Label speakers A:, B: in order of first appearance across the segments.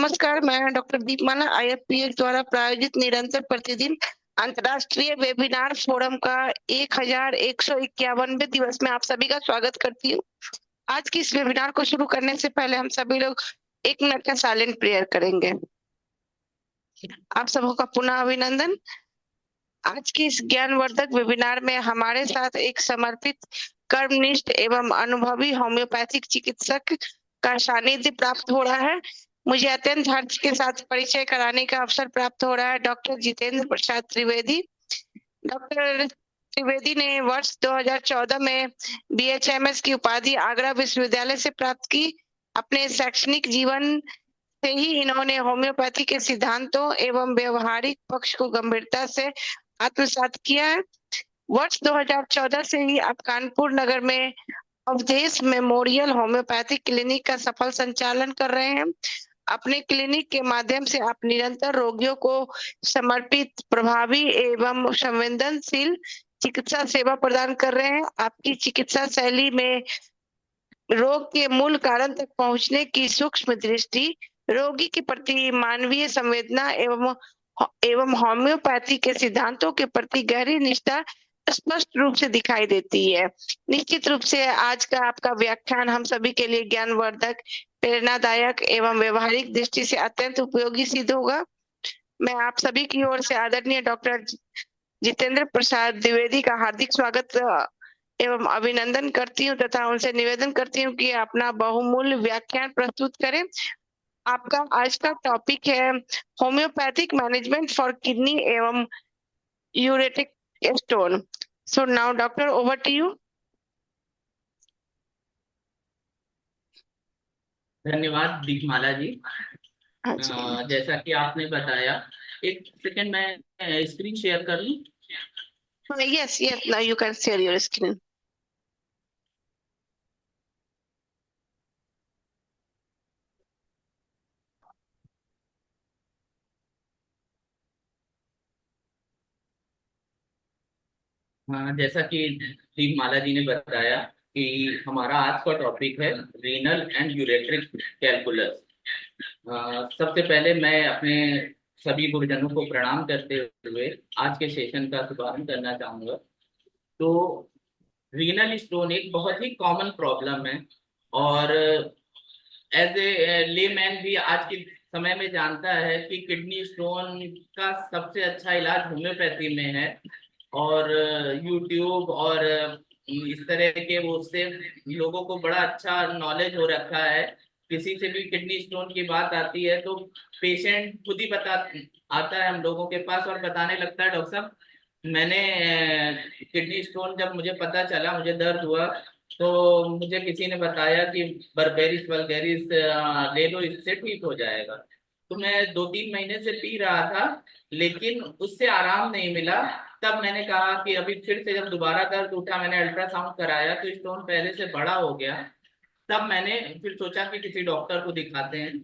A: नमस्कार, मैं डॉक्टर दीपमाला आईएफपीएच द्वारा प्रायोजित निरंतर प्रतिदिन अंतर्राष्ट्रीय वेबिनार फोरम का 1151वें दिवस में आप सभी का स्वागत करती हूँ। आज की इस वेबिनार को शुरू करने से पहले हम सभी लोग 1 मिनट का साइलेंट प्रेयर करेंगे। आप सबों का पुनः अभिनंदन। आज की इस ज्ञानवर्धक वेबिनार में हमारे साथ एक समर्पित, कर्मनिष्ठ एवं अनुभवी होम्योपैथिक चिकित्सक का सानिध्य प्राप्त हो रहा है। मुझे अत्यंत हर्ष के साथ परिचय कराने का अवसर प्राप्त हो रहा है डॉक्टर जितेंद्र प्रसाद त्रिवेदी। डॉक्टर त्रिवेदी ने वर्ष 2014 में बीएचएमएस की उपाधि आगरा विश्वविद्यालय से प्राप्त की। अपने शैक्षणिक जीवन से ही इन्होंने होम्योपैथी के सिद्धांतों एवं व्यवहारिक पक्ष को गंभीरता से आत्मसात किया है। वर्ष 2014 से ही आप कानपुर नगर में अवधेश मेमोरियल होम्योपैथिक क्लिनिक का सफल संचालन कर रहे हैं। अपने क्लिनिक के माध्यम से आप निरंतर रोगियों को समर्पित, प्रभावी एवं संवेदनशील चिकित्सा सेवा प्रदान कर रहे हैं। आपकी चिकित्सा शैली में रोग के मूल कारण तक पहुंचने की सूक्ष्म दृष्टि, रोगी के प्रति मानवीय संवेदना एवं होम्योपैथी के सिद्धांतों के प्रति गहरी निष्ठा स्पष्ट रूप से दिखाई देती है। निश्चित रूप से आज का आपका व्याख्यान हम सभी के लिए ज्ञानवर्धक, प्रेरणादायक एवं व्यवहारिक दृष्टि से अत्यंत उपयोगी सिद्ध होगा। मैं आप सभी की ओर से आदरणीय डॉक्टर जितेंद्र प्रसाद द्विवेदी का हार्दिक स्वागत एवं अभिनंदन करती हूँ तथा उनसे निवेदन करती हूँ कि अपना बहुमूल्य व्याख्यान प्रस्तुत करें। आपका आज का टॉपिक है होम्योपैथिक मैनेजमेंट फॉर किडनी एवं uretic stone. So now doctor, over to you.
B: धन्यवाद दीपमाला जी।
A: हाँ जी।
B: जैसा कि आपने बताया, एक सेकंड मैं स्क्रीन शेयर कर लूं।
A: Yes yes, now you can share your screen.
B: जैसा कि दीपमाला जी ने बताया कि हमारा आज का टॉपिक है रीनल एंड यूरेट्रिक कैलकुलस। सबसे पहले मैं अपने सभी गुरुजनों को प्रणाम करते हुए आज के सेशन का शुभारंभ करना चाहूंगा। तो रीनल स्टोन एक बहुत ही कॉमन प्रॉब्लम है और एज ए लेमैन भी आज के समय में जानता है कि किडनी स्टोन का सबसे अच्छा इलाज होम्योपैथी में है। और यूट्यूब और इस तरह के वो उससे लोगों को बड़ा अच्छा नॉलेज हो रखा है। किसी से भी किडनी स्टोन की बात आती है तो पेशेंट खुद ही बता आता है हम लोगों के पास और बताने लगता है, डॉक्टर साहब मैंने किडनी स्टोन जब मुझे पता चला, मुझे दर्द हुआ तो मुझे किसी ने बताया कि बर्बेरिस वल्गेरिस ले लो, इससे ठीक हो जाएगा। तो मैं 2-3 महीने से पी रहा था लेकिन उससे आराम नहीं मिला। तब मैंने कहा कि अभी फिर से जब दोबारा दर्द उठा, मैंने अल्ट्रासाउंड कराया तो स्टोन पहले से बड़ा हो गया। तब मैंने फिर सोचा कि किसी डॉक्टर को दिखाते हैं,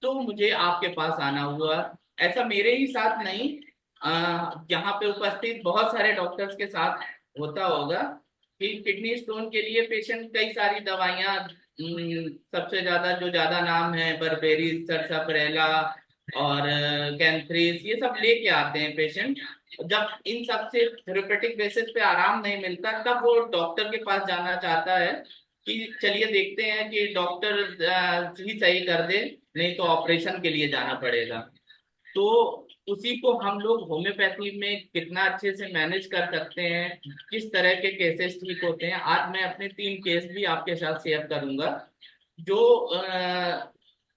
B: तो मुझे आपके पास आना हुआ। ऐसा मेरे ही साथ नहीं, यहाँ पे उपस्थित बहुत सारे डॉक्टर्स के साथ होता होगा कि किडनी स्टोन के लिए पेशेंट कई सारी दवाइयाँ, सबसे ज्यादा जो ज्यादा नाम है बर्बेरिस, सरसाप्रेला और कैंथ्रिस, ये सब लेके आते हैं पेशेंट। जब इन सब से थेरेपेटिक बेसिस पे आराम नहीं मिलता तब वो डॉक्टर के पास जाना चाहता है कि चलिए देखते हैं कि डॉक्टर ही सही कर दे, नहीं तो ऑपरेशन के लिए जाना पड़ेगा। तो उसी को हम लोग होम्योपैथी में कितना अच्छे से मैनेज कर सकते हैं, किस तरह के केसेस ठीक होते हैं, आज मैं अपने 3 केस भी आपके साथ शेयर करूंगा। जो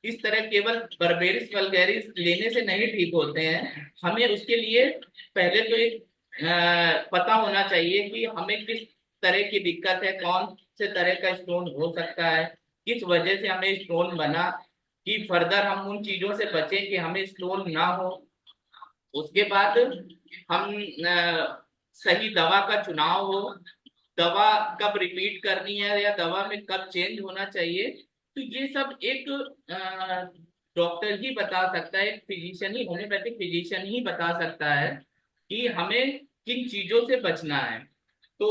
B: इस तरह केवल बर्बेरिस वल्गैरिस लेने से नहीं ठीक होते हैं। हमें उसके लिए पहले तो एक पता होना चाहिए कि हमें किस तरह की दिक्कत है, कौन से तरह का स्टोन हो सकता है, किस वजह से हमें स्टोन बना, कि फर्दर हम उन चीजों से बचें कि हमें स्टोन ना हो। उसके बाद हम सही दवा का चुनाव हो, दवा कब रिपीट करनी है या दवा में कब चेंज होना चाहिए, तो ये सब एक डॉक्टर ही बता सकता है, एक फिजिशियन ही, होम्योपैथिक फिजिशियन ही बता सकता है कि हमें किन चीजों से बचना है। तो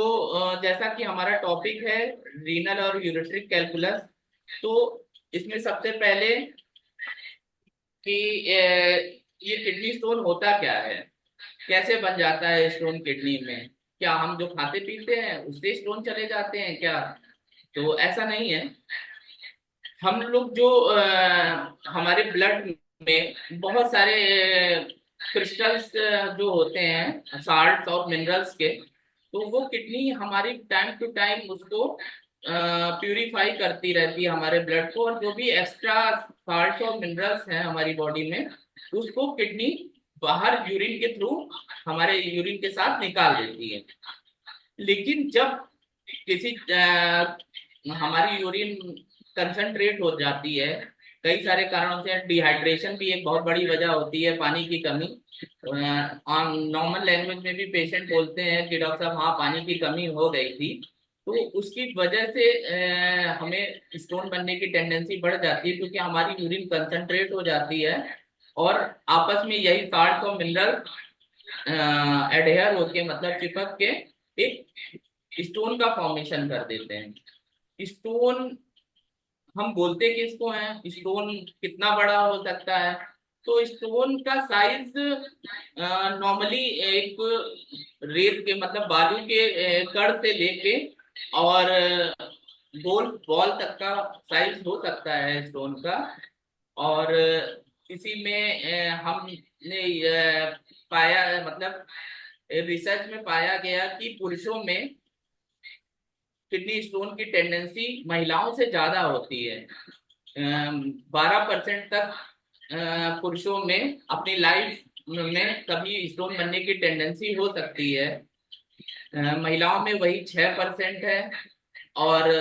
B: जैसा कि हमारा टॉपिक है रीनल और यूरेट्रिक कैलकुलस, तो इसमें सबसे पहले कि ये किडनी स्टोन होता क्या है, कैसे बन जाता है स्टोन किडनी में। क्या हम जो खाते पीते हैं उससे स्टोन चले जाते हैं क्या? तो ऐसा नहीं है। हम लोग जो हमारे ब्लड में बहुत सारे क्रिस्टल्स जो होते हैं साल्ट और मिनरल्स के, तो वो किडनी हमारी टाइम टू टाइम उसको प्यूरिफाई करती रहती है हमारे ब्लड को, और जो भी एक्स्ट्रा साल्ट और मिनरल्स हैं हमारी बॉडी में उसको किडनी बाहर यूरिन के थ्रू हमारे यूरिन के साथ निकाल देती है। लेकिन जब किसी हमारी यूरिन कंसंट्रेट हो जाती है, कई सारे कारणों से डिहाइड्रेशन भी एक बहुत बड़ी वजह होती है, पानी की कमी। नॉर्मल लैंग्वेज में भी पेशेंट बोलते हैं कि डॉक्टर साहब हाँ पानी की कमी हो गई थी, तो उसकी वजह से हमें स्टोन बनने की टेंडेंसी बढ़ जाती है, क्योंकि हमारी यूरिन कंसंट्रेट हो जाती है और आपस में यही साल्ट और मिनरल एडहेयर होके मतलब चिपक के एक स्टोन का फॉर्मेशन कर देते हैं। स्टोन हम बोलते किसको हैं, स्टोन कितना बड़ा हो सकता है? तो स्टोन का साइज नॉर्मली एक रेत के मतलब बालू के कण से लेके और गोल बॉल तक का साइज हो सकता है स्टोन का। और इसी में हमने पाया मतलब रिसर्च में पाया गया कि पुरुषों में किडनी स्टोन की टेंडेंसी महिलाओं से ज्यादा होती है। 12% तक पुरुषों में अपनी लाइफ में कभी स्टोन बनने की टेंडेंसी हो सकती है। महिलाओं में वही 6% है। और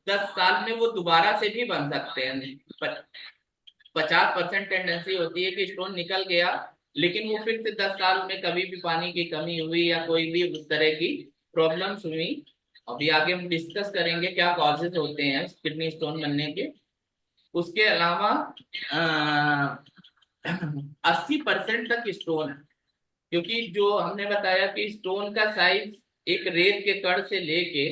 B: 10 साल में वो दोबारा से भी बन सकते हैं। 50% टेंडेंसी होती है कि स्टोन निकल गया, लेकिन वो फिर से 10 साल में कभी भी पानी की कमी हुई या कोई भी उस तरह की प्रॉब्लम्स हुई। अभी आगे हम डिस्कस करेंगे क्या कॉजेज होते हैं किडनी स्टोन बनने के। उसके अलावा 80% तक स्टोन, क्योंकि जो हमने बताया कि स्टोन का साइज एक रेत के कण से लेके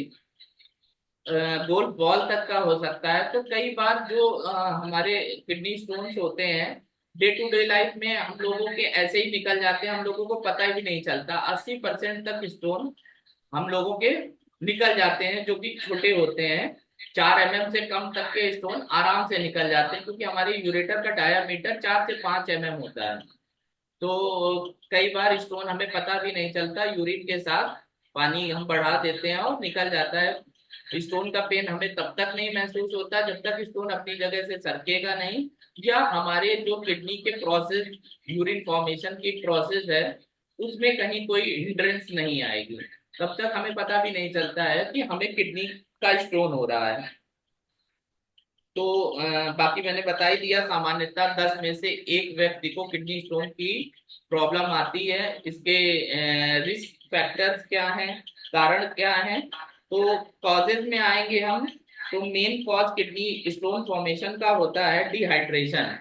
B: गोल बॉल तक का हो सकता है। तो कई बार जो हमारे किडनी स्टोन्स होते हैं डे टू डे लाइफ में हम लोगों के ऐसे ही निकल जाते हैं, हम लोगों को पता ही नहीं चलता। 80% तक स्टोन हम लोगों के निकल जाते हैं, जो कि छोटे होते हैं। 4 mm से कम तक के स्टोन आराम से निकल जाते हैं, क्योंकि हमारे यूरेटर का डायामीटर 4 से 5 mm होता है। तो कई बार स्टोन हमें पता भी नहीं चलता, यूरिन के साथ पानी हम बढ़ा देते हैं और निकल जाता है। स्टोन का पेन हमें तब तक नहीं महसूस होता जब तक स्टोन अपनी जगह से सरकेगा नहीं, या हमारे जो किडनी के प्रोसेस यूरिन फॉर्मेशन की प्रोसेस है उसमें कहीं कोई हिंड्रेंस नहीं आएगी। तब तक हमें पता भी नहीं चलता है कि हमें किडनी का स्टोन हो रहा है। तो बाकी मैंने बता ही दिया, सामान्यतः 10 में से 1 व्यक्ति को किडनी स्टोन की प्रॉब्लम आती है। इसके रिस्क फैक्टर्स क्या हैं, कारण क्या हैं? तो कॉजेज में आएंगे हम। तो main cause kidney stone formation का होता है डिहाइड्रेशन।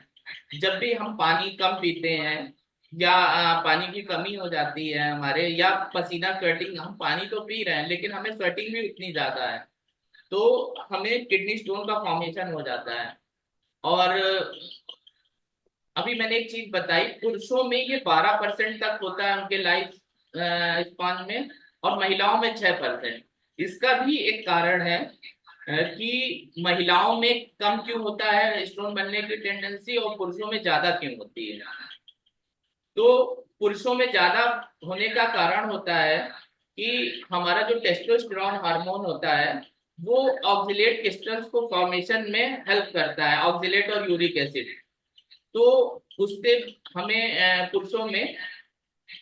B: जब भी हम पानी कम पीते हैं या पानी की कमी हो जाती है हमारे, या पसीना स्वेटिंग, हम पानी तो पी रहे हैं लेकिन हमें स्वेटिंग भी उतनी ज्यादा है, तो हमें किडनी स्टोन का फॉर्मेशन हो जाता है। और अभी मैंने एक चीज बताई, पुरुषों में ये 12% तक होता है उनके लाइफ स्पान में, और महिलाओं में 6%। इसका भी एक कारण है कि महिलाओं में कम क्यों होता है स्टोन बनने की टेंडेंसी और पुरुषों में ज्यादा क्यों होती है। तो पुरुषों में ज्यादा होने का कारण होता है कि हमारा जो टेस्टोस्टेरोन हार्मोन होता है वो ऑक्सिलेट क्रिस्टल्स को फॉर्मेशन में हेल्प करता है, ऑक्सिलेट और यूरिक एसिड। तो उससे हमें पुरुषों में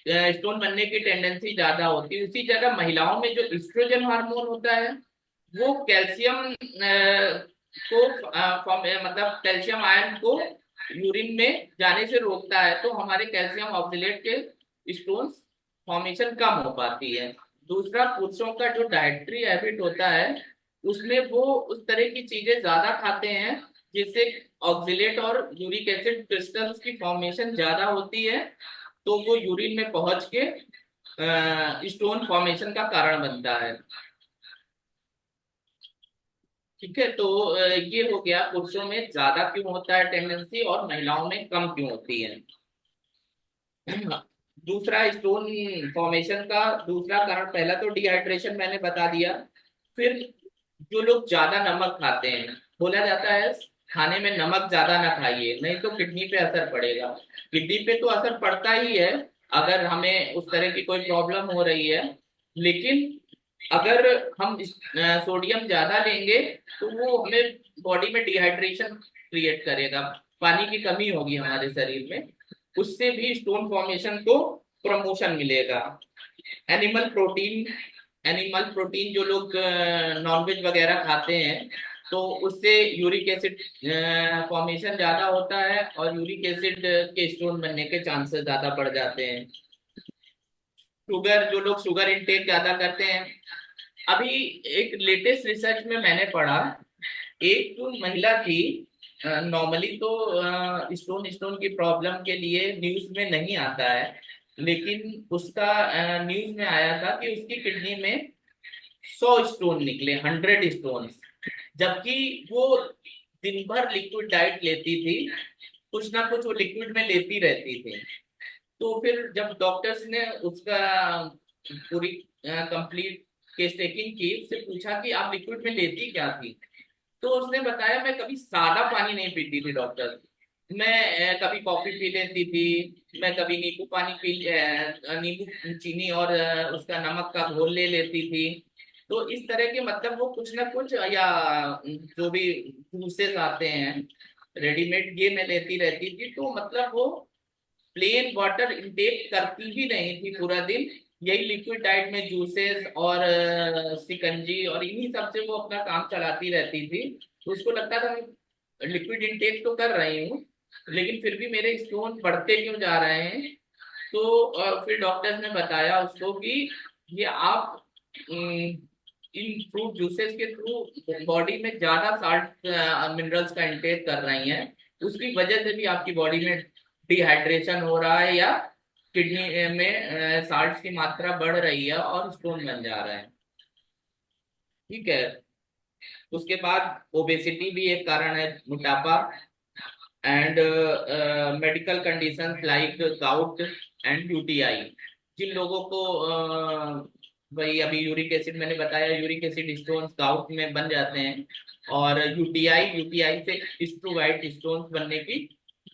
B: स्टोन बनने की टेंडेंसी ज्यादा होती है। उसी जगह महिलाओं में जो इस्ट्रोजन हार्मोन होता है वो कैल्शियम को मतलब कैल्शियम आयन को यूरिन में जाने से रोकता है, तो हमारे कैल्शियम ऑक्सलेट के स्टोन्स फॉर्मेशन कम हो पाती है। दूसरा, पुरुषों का जो डाइटरी हैबिट होता है उसमें वो उस तरह की चीजें ज्यादा खाते हैं जिससे ऑक्सलेट और यूरिक एसिड क्रिस्टल्स की फॉर्मेशन ज्यादा होती है, तो वो यूरिन में पहुंच के स्टोन फॉर्मेशन का कारण बनता है। ठीक है, तो ये हो गया पुरुषों में ज्यादा क्यों होता है टेंडेंसी और महिलाओं में कम क्यों होती है। दूसरा, स्टोन फॉर्मेशन का दूसरा कारण, पहला तो डिहाइड्रेशन मैंने बता दिया। फिर जो लोग ज्यादा नमक खाते हैं, बोला जाता है खाने में नमक ज्यादा ना खाइए नहीं तो किडनी पे असर पड़ेगा। किडनी पे तो असर पड़ता ही है अगर हमें उस तरह की कोई प्रॉब्लम हो रही है, लेकिन अगर हम सोडियम ज्यादा लेंगे तो वो हमें बॉडी में डिहाइड्रेशन क्रिएट करेगा, पानी की कमी होगी हमारे शरीर में, उससे भी स्टोन फॉर्मेशन को प्रमोशन मिलेगा। एनिमल प्रोटीन, एनिमल प्रोटीन जो लोग नॉनवेज वगैरह खाते हैं, तो उससे यूरिक एसिड फॉर्मेशन ज्यादा होता है और यूरिक एसिड के स्टोन बनने के चांसेस ज्यादा बढ़ जाते हैं। शुगर, जो लोग शुगर इंटेक ज्यादा करते हैं, अभी एक लेटेस्ट रिसर्च में मैंने पढ़ा, एक तो महिला थी, नॉर्मली तो स्टोन स्टोन की प्रॉब्लम के लिए न्यूज में नहीं आता है, लेकिन उसका न्यूज में आया था कि उसकी किडनी में 100 स्टोन निकले, 100 स्टोन, जबकि वो दिन भर लिक्विड डाइट लेती थी, कुछ ना कुछ वो लिक्विड में लेती रहती थी। तो फिर जब डॉक्टर्स ने उसका पूरी कंप्लीट केस टेकिंग की, उससे पूछा कि आप लिक्विड में लेती क्या थी, तो उसने बताया मैं कभी सादा पानी नहीं पीती थी डॉक्टर, मैं कभी कॉफी पी लेती थी, मैं कभी नींबू पानी पी, नींबू चीनी और उसका नमक का घोल ले लेती थी। तो इस तरह के मतलब वो कुछ ना कुछ, या जो भी जूसेस आते हैं रेडीमेड, ये मैं लेती रहती थी, तो मतलब वो प्लेन वाटर इंटेक करती ही नहीं थी पूरा दिन, यही लिक्विड डाइट में जूसेस और शिकंजी और इन्हीं सब से वो अपना काम चलाती रहती थी। तो उसको लगता था मैं लिक्विड इंटेक तो कर रही हूँ, लेकिन फिर भी मेरे स्टोन बढ़ते क्यों जा रहे हैं। तो फिर डॉक्टर्स ने बताया उसको कि ये आप इन फ्रूट जूसेस के थ्रू बॉडी में ज्यादा साल्ट मिनरल्स का इंटेक कर रही हैं, उसकी वजह से भी आपकी बॉडी में डिहाइड्रेशन हो रहा है या किडनी में साल्ट की मात्रा बढ़ रही है और स्टोन बन जा रहा है। ठीक है, उसके बाद ओबेसिटी भी एक कारण है, मोटापा, and medical condition like gout and UTI. जिन लोगों को वही अभी यूरिक एसिड मैंने बताया, यूरिक एसिड स्टोन्स गाउट में बन जाते हैं, और यूटीआई, यूटीआई से स्ट्रोवाइट स्टोन्स बनने की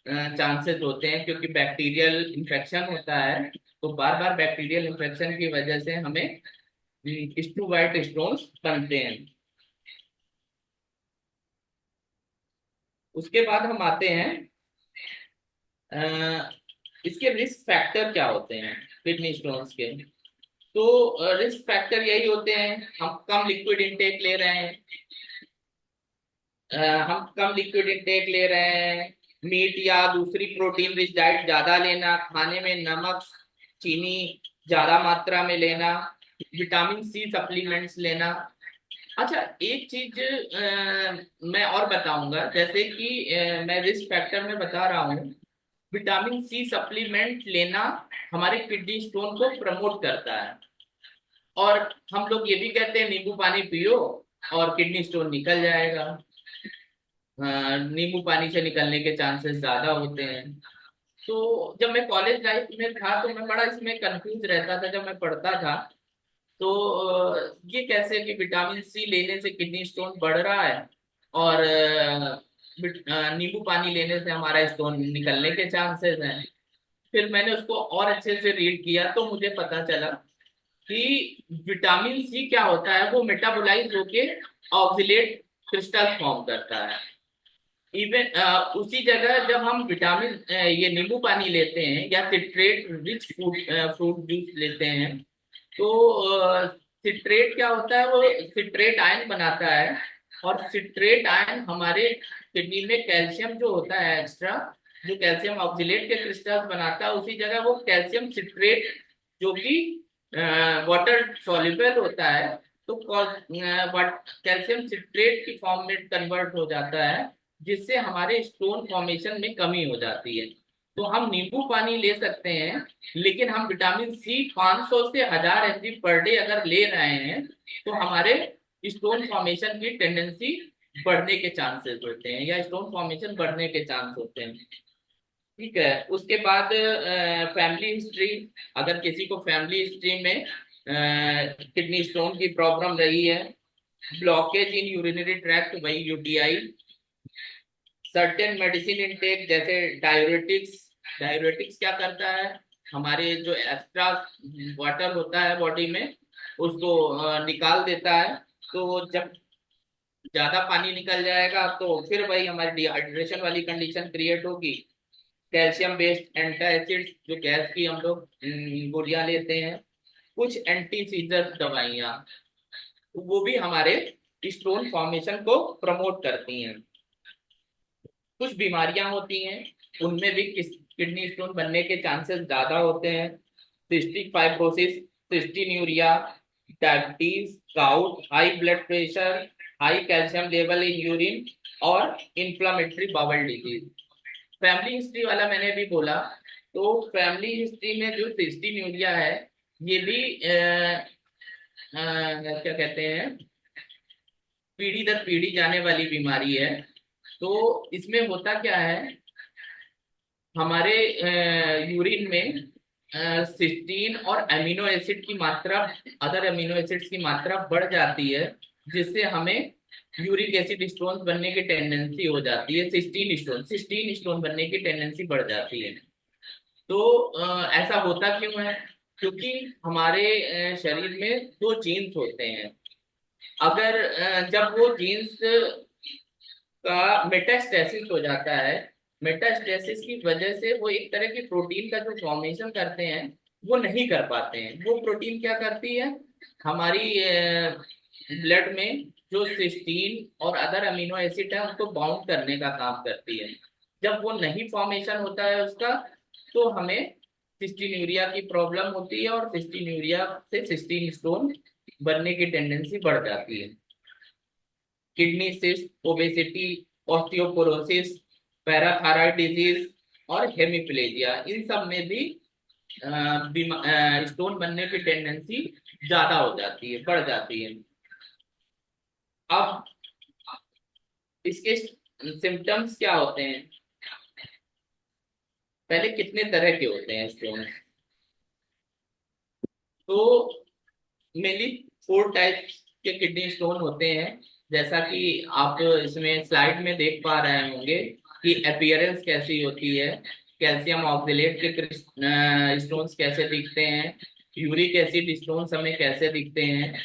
B: चांसेस होते हैं, क्योंकि बैक्टीरियल इन्फेक्शन होता है, तो बार बार बैक्टीरियल इन्फेक्शन की वजह से हमें स्ट्रोवाइट स्टोन्स बनते हैं। उसके बाद हम आते हैं अ, इसके रिस्क फैक्टर क्या होते हैं किडनी स्टोन्स के। तो रिस्क फैक्टर यही होते हैं, हम कम लिक्विड इंटेक ले रहे हैं, हम कम लिक्विड इंटेक ले रहे हैं, मीट या दूसरी प्रोटीन रिच डाइट ज्यादा लेना, खाने में नमक चीनी ज्यादा मात्रा में लेना, विटामिन सी सप्लीमेंट्स लेना। अच्छा, एक चीज मैं और बताऊंगा, जैसे कि मैं रिस्क फैक्टर में बता रहा हूँ, विटामिन सी सप्लीमेंट लेना हमारे किडनी स्टोन को प्रमोट करता है, और हम लोग ये भी कहते हैं नींबू पानी पियो और किडनी स्टोन निकल जाएगा। नींबू पानी से निकलने के चांसेस ज्यादा होते हैं। तो जब मैं कॉलेज लाइफ में था तो मैं बड़ा इसमें कंफ्यूज रहता था जब मैं पढ़ता था, तो ये कैसे कि विटामिन सी लेने से किडनी स्टोन बढ़ रहा है और नींबू पानी लेने से हमारा स्टोन निकलने के चांसेस हैं। फिर मैंने उसको और अच्छे से रीड किया तो मुझे पता चला कि विटामिन सी क्या होता है, वो मेटाबोलाइज होके ऑक्सीलेट क्रिस्टल फॉर्म करता है। इवन उसी जगह जब हम विटामिन ये नींबू पानी लेते हैं या citrate rich fruit fruit juice लेते हैं, तो सिट्रेट क्या होता है, वो सिट्रेट आयन बनाता है, और सिट्रेट आयन हमारे किडनी में कैल्शियम जो होता है एक्स्ट्रा, जो कैल्शियम ऑक्सीलेट के क्रिस्टल्स बनाता है, उसी जगह वो कैल्शियम सिट्रेट जो कि वाटर सॉल्युबल होता है, तो कैल्शियम सिट्रेट की फॉर्म में कन्वर्ट हो जाता है, जिससे हमारे स्टोन फॉर्मेशन में कमी हो जाती है। तो हम नींबू पानी ले सकते हैं, लेकिन हम विटामिन सी 500 से 1000 mg पर डे अगर ले रहे हैं, तो हमारे स्टोन फॉर्मेशन की टेंडेंसी बढ़ने के चांसेस होते हैं या स्टोन फॉर्मेशन बढ़ने के चांस होते हैं। ठीक है, उसके बाद फैमिली हिस्ट्री, अगर किसी को फैमिली हिस्ट्री में किडनी स्टोन की प्रॉब्लम रही है, ब्लॉकेज इन यूरिनरी ट्रैक्ट वही यूटीआई, सर्टेन मेडिसिन इनटेक जैसे डाययूरेटिक्स। डाययूरेटिक्स क्या करता है, हमारे जो एक्स्ट्रा वाटर होता है बॉडी में उसको निकाल देता है। तो जब ज्यादा पानी निकल जाएगा तो फिर वही हमारी डिहाइड्रेशन वाली कंडीशन क्रिएट होगी। कैल्शियम बेस्ड एंटासिड्स, जो गैस की हम लोग गोलियां लेते हैं, कुछ एंटी सीजर दवाइयां, वो भी हमारे स्टोन फॉर्मेशन को प्रमोट करती हैं। कुछ बीमारियां होती हैं उनमें भी किडनी स्टोन बनने के चांसेस ज्यादा होते हैं। Cystic fibrosis, cystinuria, diabetes, gout, high blood pressure, high calcium level in urine और inflammatory bowel disease. Family history वाला मैंने भी बोला, तो फैमिली हिस्ट्री में जो सिस्टिन्यूरिया है ये भी क्या कहते हैं, पीढ़ी दर पीढ़ी जाने वाली बीमारी है। तो इसमें होता क्या है, हमारे यूरिन में सिस्टीन और अमीनो एसिड की मात्रा, अदर अमीनो एसिड्स की मात्रा बढ़ जाती है, जिससे हमें यूरिक एसिड स्टोन बनने की टेंडेंसी हो जाती है। सिस्टीन स्टोन बनने की टेंडेंसी बढ़ जाती है। तो ऐसा होता क्यों है, क्योंकि हमारे शरीर में दो जीन्स होते हैं। अगर जब वो जीन्स का मेटास्टेसिस हो जाता है, मेटास्टेसिस की वजह से वो एक तरह की प्रोटीन का जो फॉर्मेशन करते हैं वो नहीं कर पाते हैं। वो प्रोटीन क्या करती है, हमारी ब्लड में जो सिस्टीन और अदर अमीनो एसिड है उसको बाउंड करने का काम करती है। जब वो नहीं फॉर्मेशन होता है उसका, तो हमें सिस्टीन्यूरिया की प्रॉब्लम होती है और सिस्टीन्यूरिया से सिस्टीन स्टोन बनने की टेंडेंसी बढ़ जाती है। Kidney cyst, obesity, osteoporosis, parathyroid disease और हेमिप्लेजिया, इन सब में भी स्टोन बनने की टेंडेंसी ज्यादा हो जाती है, बढ़ जाती है। अब इसके सिम्टम्स क्या होते हैं, पहले कितने तरह के होते हैं स्टोन? तो मेनली 4 टाइप्स के किडनी स्टोन होते हैं, जैसा कि आप इसमें स्लाइड में देख पा रहे होंगे कि अपीयरेंस कैसी होती है। कैल्शियम ऑक्सलेट के स्टोन्स कैसे दिखते हैं, यूरिक एसिड स्टोन्स हमें कैसे दिखते हैं,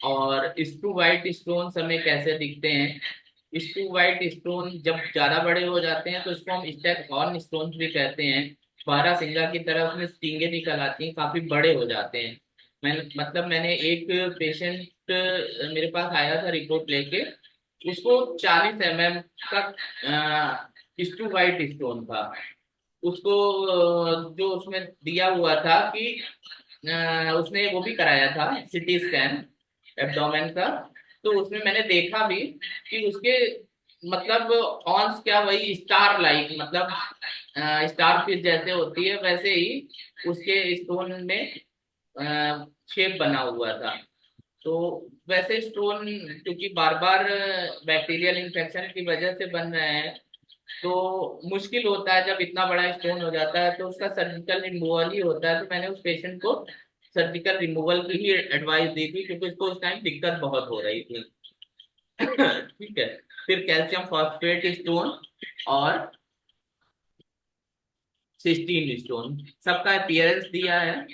B: और स्टू वाइट स्टोन्स हमें कैसे दिखते हैं। स्टू वाइट स्टोन जब ज्यादा बड़े हो जाते हैं तो इसको हम स्टेक हॉर्न स्टोन भी कहते हैं। बारहसिंगा की तरह उसमें स्टिंगे निकल आती हैं, काफी बड़े हो जाते हैं। मैंने एक पेशेंट मेरे पास आया था रिपोर्ट लेके, उसको 40 mm का स्टू वाइट स्टोन था। उसको जो उसमें दिया हुआ था कि उसने वो भी कराया था सिटी स्कैन एब्डोमेन का। तो उसमें मैंने देखा भी कि उसके मतलब ऑन्स क्या, वही स्टार लाइक, मतलब स्टार फिश जैसे होती है वैसे ही उसके स्टोन में शेप बना हुआ था। तो वैसे स्टोन क्योंकि बार बार बैक्टीरियल इन्फेक्शन की वजह से बन रहे हैं, तो मुश्किल होता है। जब इतना बड़ा स्टोन हो जाता है तो उसका सर्जिकल रिमूवल ही होता है। तो मैंने उस पेशेंट को सर्जिकल रिमूवल की ही एडवाइस दी थी, क्योंकि उसको उस टाइम दिक्कत बहुत हो रही थी। ठीक है, फिर कैल्शियम फॉस्फेट स्टोन और सिस्टीन स्टोन, सबका अपीयरेंस दिया है।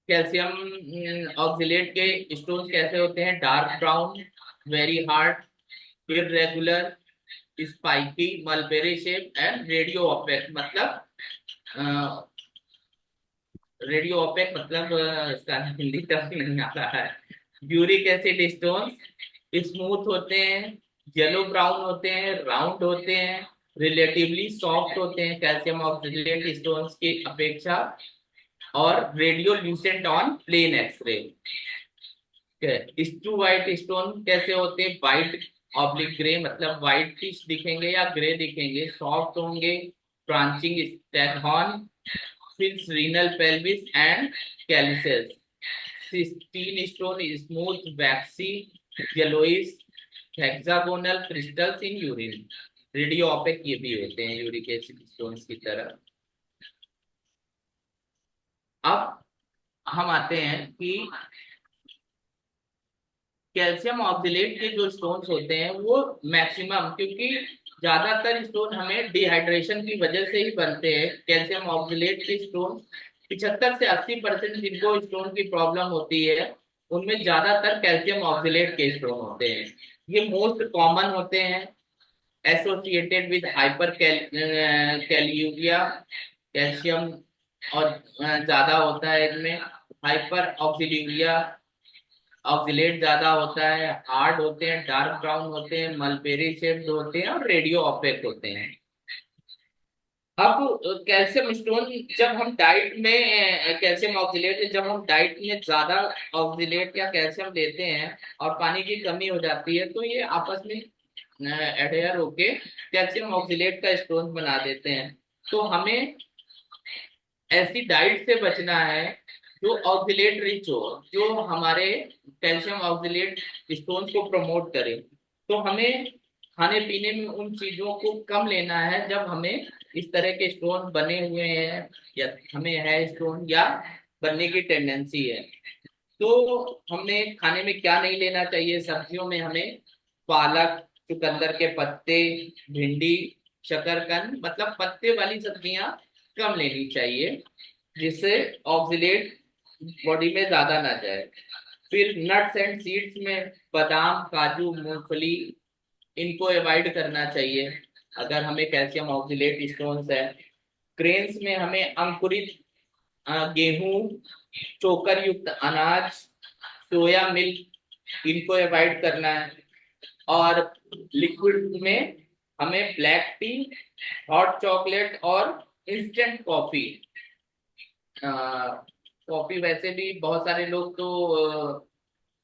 B: कैल्शियम ऑक्सलेट के स्टोन्स कैसे होते हैं, dark brown, very hard, irregular, spiky, mulberry shape and radio opaque. मतलब रेडियो ओपेक मतलब इसका हिंदी टर्म नहीं आता है। यूरिक एसिड स्टोन स्मूथ होते हैं, येलो ब्राउन होते हैं, राउंड होते हैं, रिलेटिवली सॉफ्ट होते हैं कैल्शियम ऑक्सलेट स्टोन्स की अपेक्षा, और radio lucent on plain x-ray. स्टू वाइट स्टोन कैसे होते हैं, वाइट ऑब्लिक ग्रे, मतलब वाइट दिखेंगे या ग्रे दिखेंगे, सॉफ्ट होंगे, ब्रांचिंग स्टैगहॉर्न, फिर renal pelvis and calyces. Cystine stone smooth waxy yellowish hexagonal crystals in urine. Radio opaque ये भी होते हैं यूरिक एसिड स्टोन्स की तरह। अब हम आते हैं कि कैल्शियम ऑक्सलेट के जो स्टोन्स होते हैं वो मैक्सिमम, क्योंकि ज्यादातर स्टोन हमें डिहाइड्रेशन की वजह से ही बनते हैं। कैल्शियम ऑक्सलेट के स्टोन 75 से 80% जिनको स्टोन की प्रॉब्लम होती है उनमें ज्यादातर कैल्शियम ऑक्सलेट के स्टोन होते हैं। ये मोस्ट कॉमन होते हैं एसोसिएटेड विद हाइपर कैल्यूरिया। कैल्शियम और ज्यादा होता है इनमें। हाइपर ऑक्सीड्यूरिया, ऑक्सीलेट ज्यादा होता है, हार्ड होते हैं, डार्क ब्राउन होते हैं, मलबेरी शेप्ड होते हैं और रेडियो ऑपेक होते हैं। अब कैल्शियम स्टोन जब हम डाइट में कैल्शियम ऑक्सीलेट जब हम डाइट में ज्यादा ऑक्सीलेट या कैल्शियम लेते हैं और पानी की कमी हो जाती है तो ये आपस में एडहेयर होके कैल्शियम ऑक्सीलेट का स्टोन बना देते हैं। तो हमें ऐसी डाइट से बचना है जो ऑक्सीलेट रिच हो, जो हमारे कैल्शियम ऑक्सीलेट स्टोन्स को प्रमोट करे। तो हमें खाने पीने में उन चीजों को कम लेना है जब हमें इस तरह के स्टोन बने हुए हैं या हमें है स्टोन या बनने की टेंडेंसी है। तो हमें खाने में क्या नहीं लेना चाहिए? सब्जियों में हमें पालक, चुकंदर के पत्ते, भिंडी, शकरकंद मतलब पत्ते वाली सब्जियां कम लेनी चाहिए जिससे ऑक्सीलेट बॉडी में ज्यादा ना जाए। फिर नट्स एंड सीड्स में बादाम, काजू, मूंगफली इनको अवॉइड करना चाहिए अगर हमें कैल्शियम ऑक्सीलेट स्टोन्स है। ग्रेन्स में हमें अंकुरित गेहूं, चोकर युक्त अनाज, सोया मिल्क इनको अवॉइड करना है। और लिक्विड में हमें ब्लैक टी, हॉट चॉकलेट और इंस्टेंट कॉफी। कॉफी वैसे भी बहुत सारे लोग तो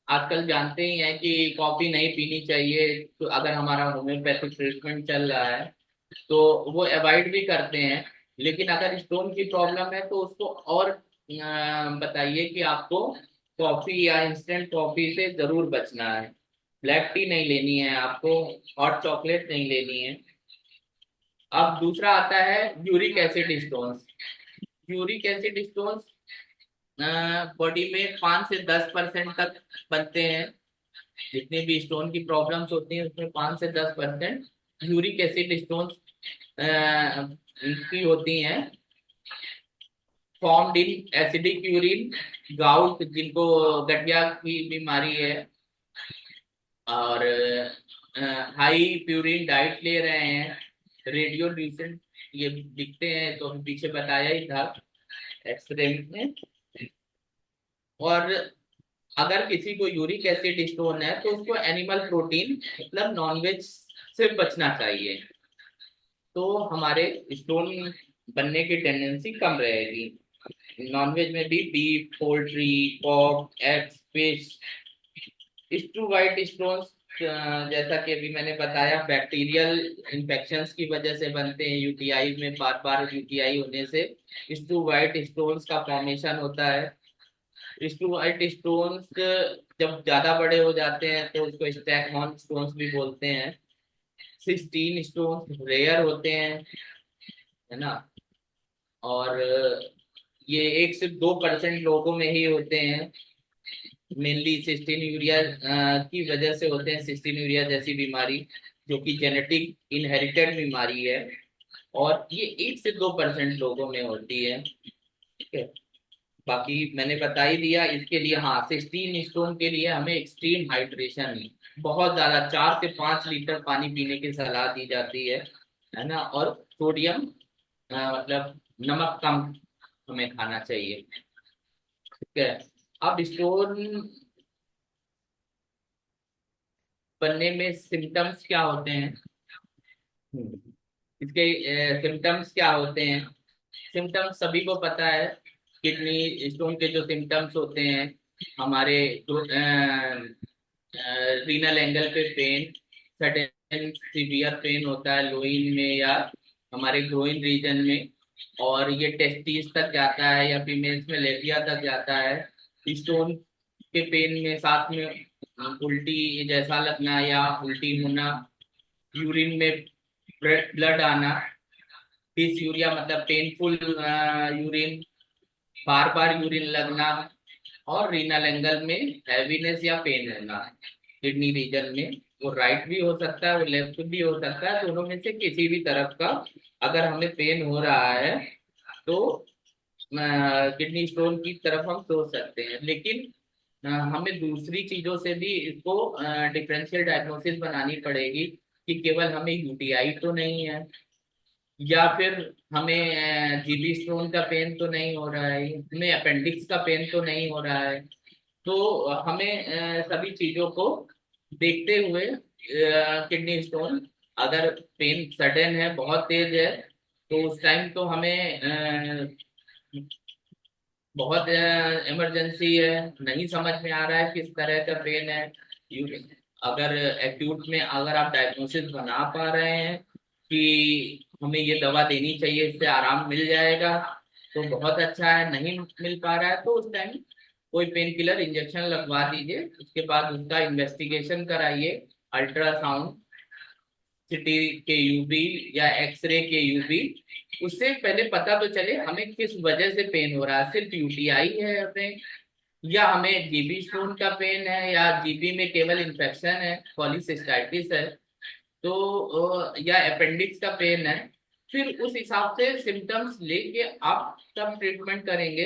B: आजकल जानते ही हैं कि कॉफी नहीं पीनी चाहिए, तो अगर हमारा होम्योपैथिक ट्रीटमेंट चल रहा है तो वो अवॉइड भी करते हैं। लेकिन अगर स्टोन की प्रॉब्लम है तो उसको और बताइए कि आपको कॉफी या इंस्टेंट कॉफी से जरूर बचना है। ब्लैक टी नहीं लेनी है आपको, हॉट चॉकलेट नहीं लेनी है। अब दूसरा आता है uric acid stones. Uric acid stones body में 5 से 10% तक बनते हैं। जितने भी स्टोन की प्रॉब्लम्स होती हैं उसमें 5 से 10% यूरिक एसिड स्टोन्स की होती हैं। Formed in acidic urine, gout जिनको गठिया की बीमारी है, और हाई प्यूरिन डाइट ले रहे हैं, रेडियो ल्यूसेंट ये दिखते हैं तो हम पीछे बताया ही था एक्सरे में। और अगर किसी को यूरिक एसिड स्टोन है तो उसको एनिमल प्रोटीन मतलब नॉनवेज से बचना चाहिए, तो हमारे स्टोन बनने की टेंडेंसी कम रहेगी। नॉनवेज में भी beef, poultry, pork, eggs, fish. स्टू वाइट स्टोन्स जैसा कि अभी मैंने बताया बैक्टीरियल इन्फेक्शंस की वजह से बनते हैं। यूटीआई में बार बार यूटीआई होने से स्टू वाइट स्टोन्स का फॉर्मेशन होता है। स्टू वाइट स्टोन्स जब ज्यादा बड़े हो जाते हैं तो उसको स्टैकहॉर्न स्टोन्स भी बोलते हैं। सिस्टीन स्टोन्स रेयर होते हैं, है ना, और ये 1 से 2% लोगों में ही होते हैं। मेनली सिस्टीन यूरिया की वजह से होते हैं। सिस्टीन यूरिया जैसी बीमारी जो कि जेनेटिक इनहेरिटेड बीमारी है और ये 1 से 2% लोगों में होती है। ठीक है, बाकी मैंने बता ही दिया इसके लिए। हाँ, 16 स्टोन के लिए हमें एक्सट्रीम हाइड्रेशन, बहुत ज्यादा 4 से 5 लीटर पानी पीने की सलाह दी जाती है ना। और सोडियम मतलब नमक कम हमें खाना चाहिए। ठीक है, अब स्टोन बनने में सिम्टम्स क्या होते हैं? इसके सिम्टम्स क्या होते हैं? सिम्टम्स सभी को पता है। किडनी स्टोन के जो सिम्टम्स होते हैं हमारे रीनल एंगल पे पेन, सडन सीवियर पेन होता है लोइन में या हमारे ग्रोइन रीजन में। और ये टेस्टिस तक जाता है या फीमेल्स में लेबिया तक जाता है। स्टोन के पेन में साथ में उल्टी जैसा लगना या उल्टी होना, यूरिन में ब्लड आना, डिसयूरिया मतलब पेनफुल यूरिन, बार बार यूरिन लगना, और रीनल एंगल में हैवीनेस या पेन होना किडनी रीजन में। वो राइट भी हो सकता है, वो लेफ्ट भी हो सकता है, दोनों में से किसी भी तरफ का अगर हमें पेन हो रहा है तो किडनी स्टोन की तरफ हम सोच सकते हैं। लेकिन हमें दूसरी चीजों से भी इसको डिफरेंशियल डायग्नोसिस बनानी पड़ेगी कि केवल हमें यूटीआई तो नहीं है, या फिर हमें जीबी स्टोन का पेन तो नहीं हो रहा है, हमें अपेंडिक्स का पेन तो नहीं हो रहा है। तो हमें सभी चीजों को देखते हुए किडनी स्टोन अगर पेन सडन है, बहुत तेज है, तो उस टाइम तो हमें बहुत इमरजेंसी है, नहीं समझ में आ रहा है किस तरह का पेन है। अगर एक्यूट में अगर आप डायग्नोसिस बना पा रहे हैं कि हमें ये दवा देनी चाहिए, इससे आराम मिल जाएगा, तो बहुत अच्छा है। नहीं मिल पा रहा है तो उस टाइम कोई पेन किलर इंजेक्शन लगवा दीजिए, उसके बाद उसका इन्वेस्टिगेशन कराइए, अल्ट्रासाउंड, सिटी के यूबी या एक्सरे के यूबी, उससे पहले पता तो चले हमें किस वजह से पेन हो रहा है। सिर्फ यूटीआई है हमें, या हमें जीबी स्टोन का पेन है, या जीबी में केवल इन्फेक्शन है, पॉलीसिस्टाइटिस है, तो या अपेंडिक्स का पेन है। फिर उस हिसाब से सिम्टम्स लेके आप तब ट्रीटमेंट करेंगे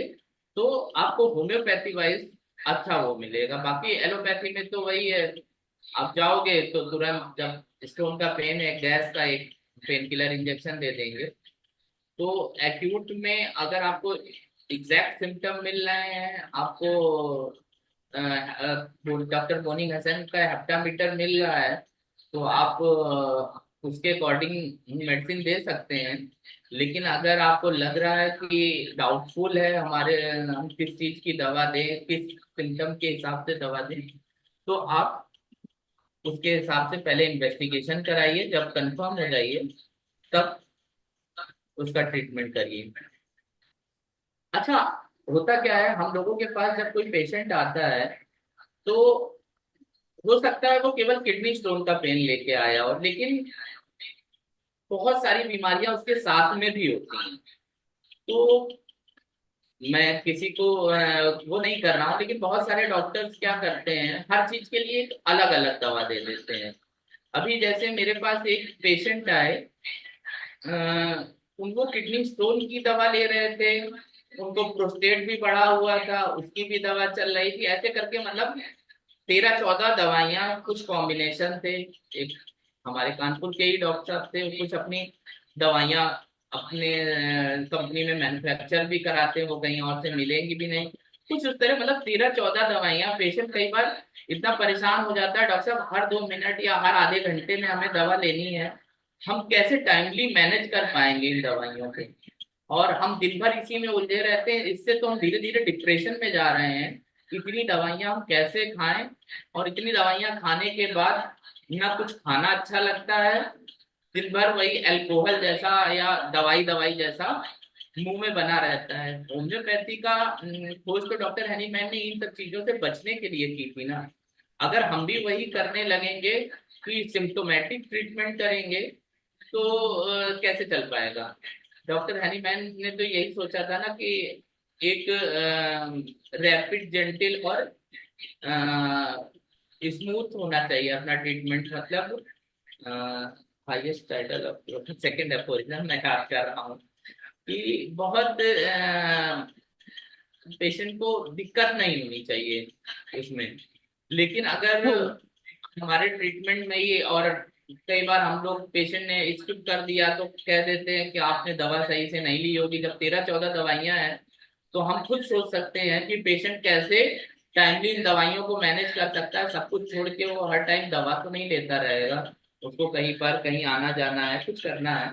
B: तो आपको होम्योपैथी वाइज अच्छा वो मिलेगा। बाकी एलोपैथी में तो वही है, आप जाओगे तो तुरंत जब स्टोन का पेन है, गैस का एक पेन किलर इंजेक्शन दे देंगे। तो एक्यूट में अगर आपको एग्जैक्ट सिम्टम मिल रहे हैं, आपको डॉक्टर मोनी हसन का हेप्टामीटर मिल रहा है, तो आप उसके अकॉर्डिंग मेडिसिन दे सकते हैं। लेकिन अगर आपको लग रहा है कि डाउटफुल है हमारे, हम किस चीज की दवा दें, किस सिम्टम के हिसाब से दवा दें, तो आप उसके हिसाब से पहले इन्वेस्टिगेशन कराइए, जब कंफर्म हो जाइए तब उसका ट्रीटमेंट करिए। अच्छा, होता क्या है, हम लोगों के पास जब कोई पेशेंट आता है तो हो सकता है वो केवल किडनी स्टोन का पेन लेके आया हो, लेकिन बहुत सारी बीमारियां उसके साथ में भी होती हैं। तो मैं किसी को वो नहीं कर रहा हूँ, लेकिन बहुत सारे डॉक्टर्स क्या करते हैं, हर चीज के लिए एक अलग अलग दवा दे देते हैं। अभी जैसे मेरे पास एक पेशेंट आए, अ, उनको किडनी स्टोन की दवा ले रहे थे, उनको प्रोस्टेट भी बढ़ा हुआ था, उसकी भी दवा चल रही थी, ऐसे करके मतलब 13-14 दवाइयां, कुछ कॉम्बिनेशन थे। एक हमारे कानपुर के ही डॉक्टर साहब थे, कुछ अपनी दवाइयां अपने कंपनी में मैन्युफैक्चर भी कराते हैं, वो कहीं और से मिलेंगी भी नहीं, कुछ उस तरह, मतलब 13-14 दवाइयां। पेशेंट कई बार इतना परेशान हो जाता है, डॉक्टर साहब हर 2 मिनट या हर आधे घंटे में हमें दवा लेनी है, हम कैसे टाइमली मैनेज कर पाएंगे इन दवाइयों को। और हम दिन भर इसी में उलझे रहते हैं, इससे तो हम धीरे धीरे डिप्रेशन में जा रहे हैं। इतनी दवाइयां हम कैसे खाएं, और इतनी दवाइयां खाने के बाद ना कुछ खाना अच्छा लगता है, दिन भर वही अल्कोहल जैसा या दवाई दवाई जैसा मुंह में बना रहता है। होम्योपैथी का खोज तो डॉक्टर हैनीमैन ने इन सब चीजों से बचने के लिए की थी ना। अगर हम भी वही करने लगेंगे कि सिम्टोमेटिक ट्रीटमेंट करेंगे तो कैसे चल पाएगा। डॉक्टर हैनीमैन ने तो यही सोचा था ना कि एक रैपिड, जेंटिल और स्मूथ होना चाहिए अपना ट्रीटमेंट, मतलब highest title of second opposition मैं याद कर रहा हूँ कि बहुत पेशेंट को दिक्कत नहीं होनी चाहिए उसमें। लेकिन अगर
A: हम्म।
B: हमारे ट्रीटमेंट में ही, और कई बार हम लोग पेशेंट ने स्किप कर दिया तो कह देते हैं कि आपने दवा सही से नहीं ली होगी। जब 13-14 दवाइयां हैं तो हम खुद सोच सकते हैं कि पेशेंट कैसे टाइमली इन दवाइयों को मैनेज कर सकता है। सब कुछ छोड़ के वो हर टाइम दवा तो नहीं लेता रहेगा, उसको कहीं पर कहीं आना जाना है, कुछ करना है।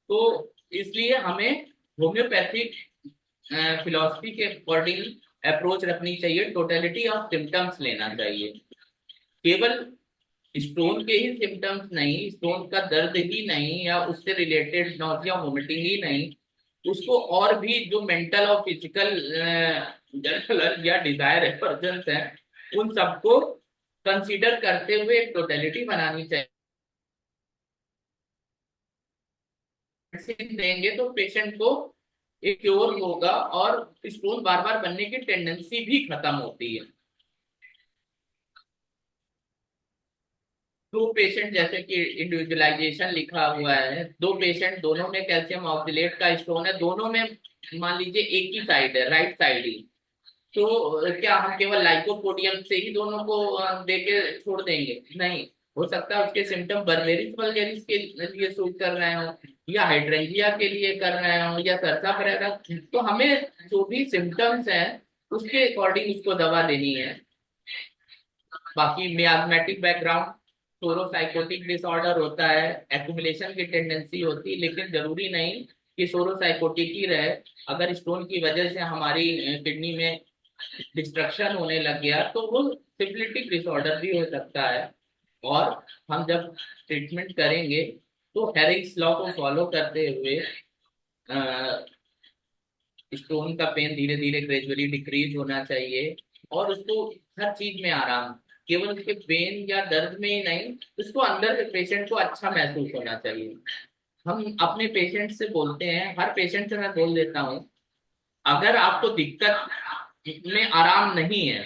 B: तो इसलिए हमें होम्योपैथिक फिलॉसफी के अकॉर्डिंग अप्रोच रखनी चाहिए, टोटलिटी ऑफ सिम्टम्स लेना चाहिए। केवल स्टोन के ही सिम्टम्स नहीं, स्टोन का दर्द ही नहीं, या उससे रिलेटेड नौसिया वोमिटिंग ही नहीं, उसको और भी जो मेंटल और फिजिकल जनरल या डिजायर एवर्जन्स हैं उन सबको कंसीडर करते हुए एक टोटलिटी बनानी चाहिए। मेडिसिन देंगे तो पेशेंट को एक क्योर होगा और स्टोन बार बार बनने की टेंडेंसी भी खत्म होती है। दो पेशेंट जैसे कि इंडिविजुअलाइजेशन लिखा हुआ है, दो पेशेंट दोनों में कैल्शियम ऑक्सलेट का स्टोन है, दोनों में मान लीजिए एक ही साइड है, राइट साइड ही, तो क्या हम केवल लाइकोपोडियम से ही दोनों को दे के छोड़ देंगे? नहीं, हो सकता है उसके सिम्टम बर्बेरिस वल्गेरिस के लिए सूट कर रहे हो, या हाइड्रेंजिया के लिए कर रहे हो, या सरसा वगैरह। तो हमें जो भी सिम्टम्स हैं उसके अकॉर्डिंग उसको दवा देनी है। बाकी मियास्मेटिक बैकग्राउंड, सोरोसाइकोटिक डिसऑर्डर होता है, एक्युमुलेशन की टेंडेंसी होती है, लेकिन जरूरी नहीं कि सोरोसाइकोटिक ही रहे। अगर स्टोन की वजह से हमारी किडनी में डिस्ट्रक्शन होने लग गया तो वो सिफिलिटिक डिसऑर्डर भी हो सकता है। और हम जब ट्रीटमेंट करेंगे तो हेरिंग्स लॉ को फॉलो करते हुए स्टोन का पेन धीरे धीरे ग्रेजुअली डिक्रीज होना चाहिए, और उसको हर चीज में आराम, केवल उसके पेन या दर्द में ही नहीं, उसको अंदर से पेशेंट को अच्छा महसूस होना चाहिए। हम अपने पेशेंट से बोलते हैं, हर पेशेंट से मैं बोल देता हूँ, अगर आपको दिक्कत में आराम नहीं है,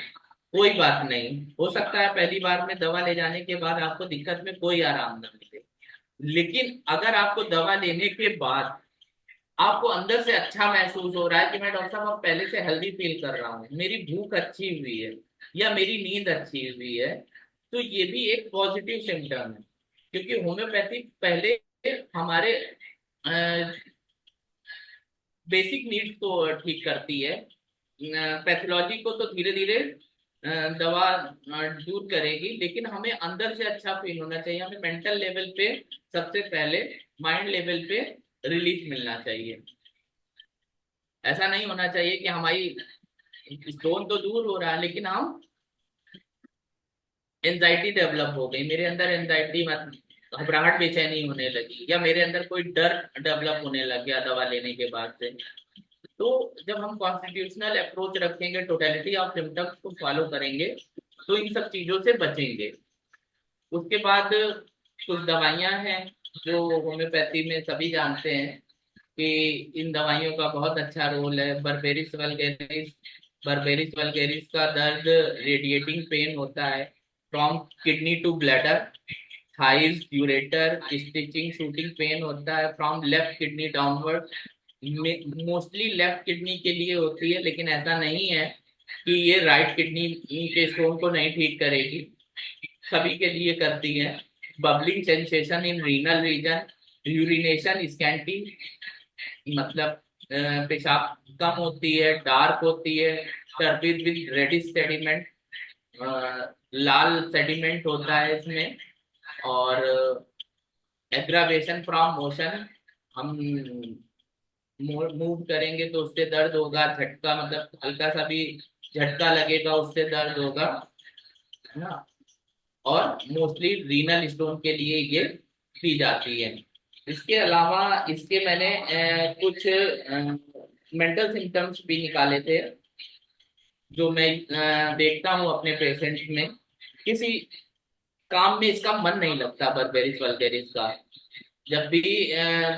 B: कोई बात नहीं, हो सकता है पहली बार में दवा ले जाने के बाद आपको दिक्कत में कोई आराम न मिले, लेकिन अगर आपको दवा लेने के बाद आपको अंदर से अच्छा महसूस हो रहा है कि मैं डॉक्टर साहब अब पहले से हेल्दी फील कर रहा हूँ, मेरी भूख अच्छी हुई है, या मेरी नींद अच्छी हुई है, तो ये भी एक पॉजिटिव सिम्टम है। क्योंकि होम्योपैथी पहले हमारे बेसिक नीड्स को ठीक करती है, पैथोलॉजी को तो धीरे धीरे दवा दूर करेगी, लेकिन हमें अंदर से अच्छा फील होना चाहिए, हमें मेंटल लेवल पे सबसे पहले, माइंड लेवल पे रिलीफ मिलना चाहिए। ऐसा नहीं होना चाहिए कि हमारी स्टोन तो दूर हो रहा है लेकिन हम एंजाइटी डेवलप हो गई, मेरे अंदर एंजाइटी मत, घबराहट बेचैनी होने लगी, या मेरे अंदर कोई डर डेवलप होने लग गया दवा लेने के बाद से। तो जब हम कॉन्स्टिट्यूशनल अप्रोच रखेंगे, टोटलिटी ऑफ सिम्टम्स को फॉलो करेंगे, तो इन सब चीजों से बचेंगे। उसके बाद कुछ दवाइयां हैं जो होम्योपैथी में सभी जानते हैं कि इन दवाइयों का बहुत अच्छा रोल है। बर्बेरिस वल्गेरिस, बर्बेरिस वल्गेरिस का दर्द रेडिएटिंग पेन होता है from kidney to bladder, thighs, ureter, stitching shooting pain होता है from left kidney downward, mostly left kidney के लिए होती है, लेकिन ऐसा नहीं है कि ये राइट किडनी के स्टोन को नहीं ठीक करेगी, सभी के लिए करती है। Bubbling sensation in renal region, urination scanty, मतलब पेशाब कम होती है, डार्क होती है, टर्बिड विद रेडिश सेडिमेंट, लाल सेडिमेंट होता है इसमें, और एग्रावेशन फ्रॉम मोशन, हम मूव करेंगे तो उससे दर्द होगा, झटका मतलब हल्का सा भी झटका लगेगा उससे दर्द होगा, है ना। और मोस्टली रीनल स्टोन के लिए ये दी जाती है। इसके अलावा इसके मैंने कुछ मेंटल सिम्टम्स भी निकाले थे जो मैं देखता हूँ अपने पेशेंट में। किसी काम में इसका मन नहीं लगता, बर्बेरिस वल्गेरिस का, जब भी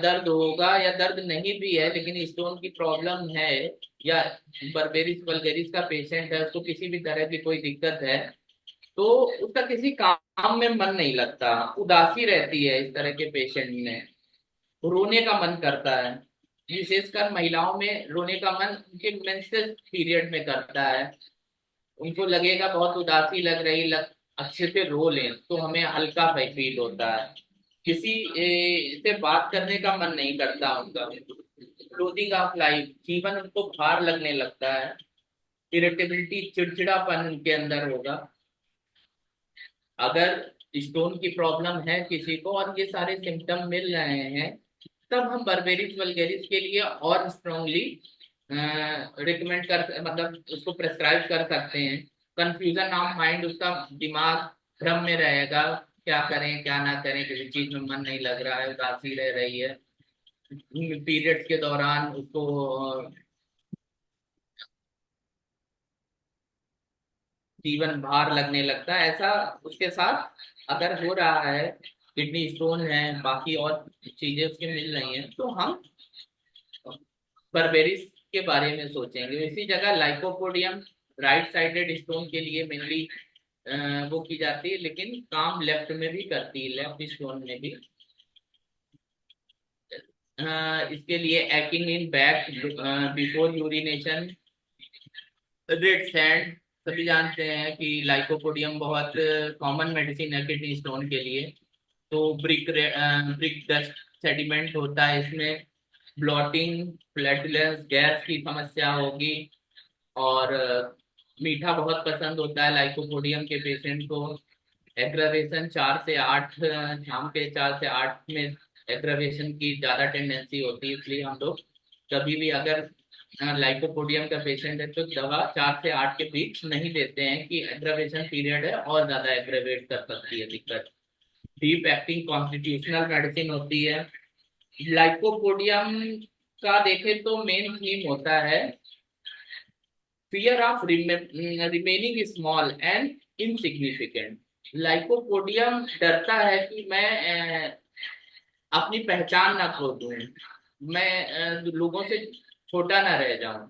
B: दर्द होगा, या दर्द नहीं भी है लेकिन स्टोन की प्रॉब्लम है, या बर्बेरिस वल्गेरिस का पेशेंट है, उसको किसी भी तरह की कोई दिक्कत है, तो उसका किसी काम में मन नहीं लगता, उदासी रहती है इस तरह के पेशेंट में, रोने का मन करता है। विशेषकर महिलाओं में रोने का मन उनके मेंसेस पीरियड में करता है, उनको लगेगा बहुत उदासी लग रही, अच्छे से रो लें तो हमें हल्का फील होता है। किसी से बात करने का मन नहीं करता उनका, क्लोजिंग ऑफ लाइफ, जीवन उनको भार लगने लगता है, इरिटेबिलिटी, चिड़चिड़ापन उनके अंदर होगा। अगर स्टोन की प्रॉब्लम है किसी को और ये सारे सिम्टम मिल रहे हैं, तब हम बर्बेरिस वल्गेरिस के लिए और स्ट्रांगली रिकमेंड कर, मतलब उसको प्रेस्क्राइब कर सकते हैं। कंफ्यूजन ऑफ माइंड, उसका दिमाग भ्रम में रहेगा, क्या करें क्या ना करें, किसी चीज में मन नहीं लग रहा है, उदासी रह रही है, पीरियड्स के दौरान उसको जीवन भार लगने लगता है, ऐसा उसके साथ अगर हो रहा है, किडनी स्टोन है, बाकी और चीजें उसके मिल रही हैं, तो हम बर्बेरिस के बारे में सोचेंगे। इसी जगह लाइकोपोडियम राइट साइडेड स्टोन के लिए मेनली वो की जाती है, लेकिन काम लेफ्ट में भी करती है, लेफ्ट स्टोन में भी। इसके लिए acting in back before urination, red sand, सभी जानते हैं कि लाइकोपोडियम बहुत कॉमन मेडिसिन है किडनी स्टोन के लिए। तो ब्रिक डस्ट सेडिमेंट होता है इसमें, ब्लॉटिंग, फ्लैटुलेंस, गैस की समस्या होगी। और मीठा बहुत पसंद होता है लाइकोपोडियम के पेशेंट को। एग्रावेशन 4 से 8, शाम के 4 से 8 में एग्रावेशन की ज्यादा टेंडेंसी होती है, इसलिए हम लोग कभी भी अगर लाइकोपोडियम का पेशेंट है तो दवा 4 से 8 के बीच नहीं देते हैं कि एग्रावेशन पीरियड है और ज्यादा एग्रावेट कर सकती है दिक्कत। डीप एक्टिंग कॉन्स्टिट्यूशनल मेडिसिन होती है। लाइकोपोडियम का देखें तो मेन थीम होता है fear of remaining small and insignificant. Lycopodium डरता है कि मैं अपनी पहचान ना खो दूं, मैं लोगों से छोटा ना रह जाऊं।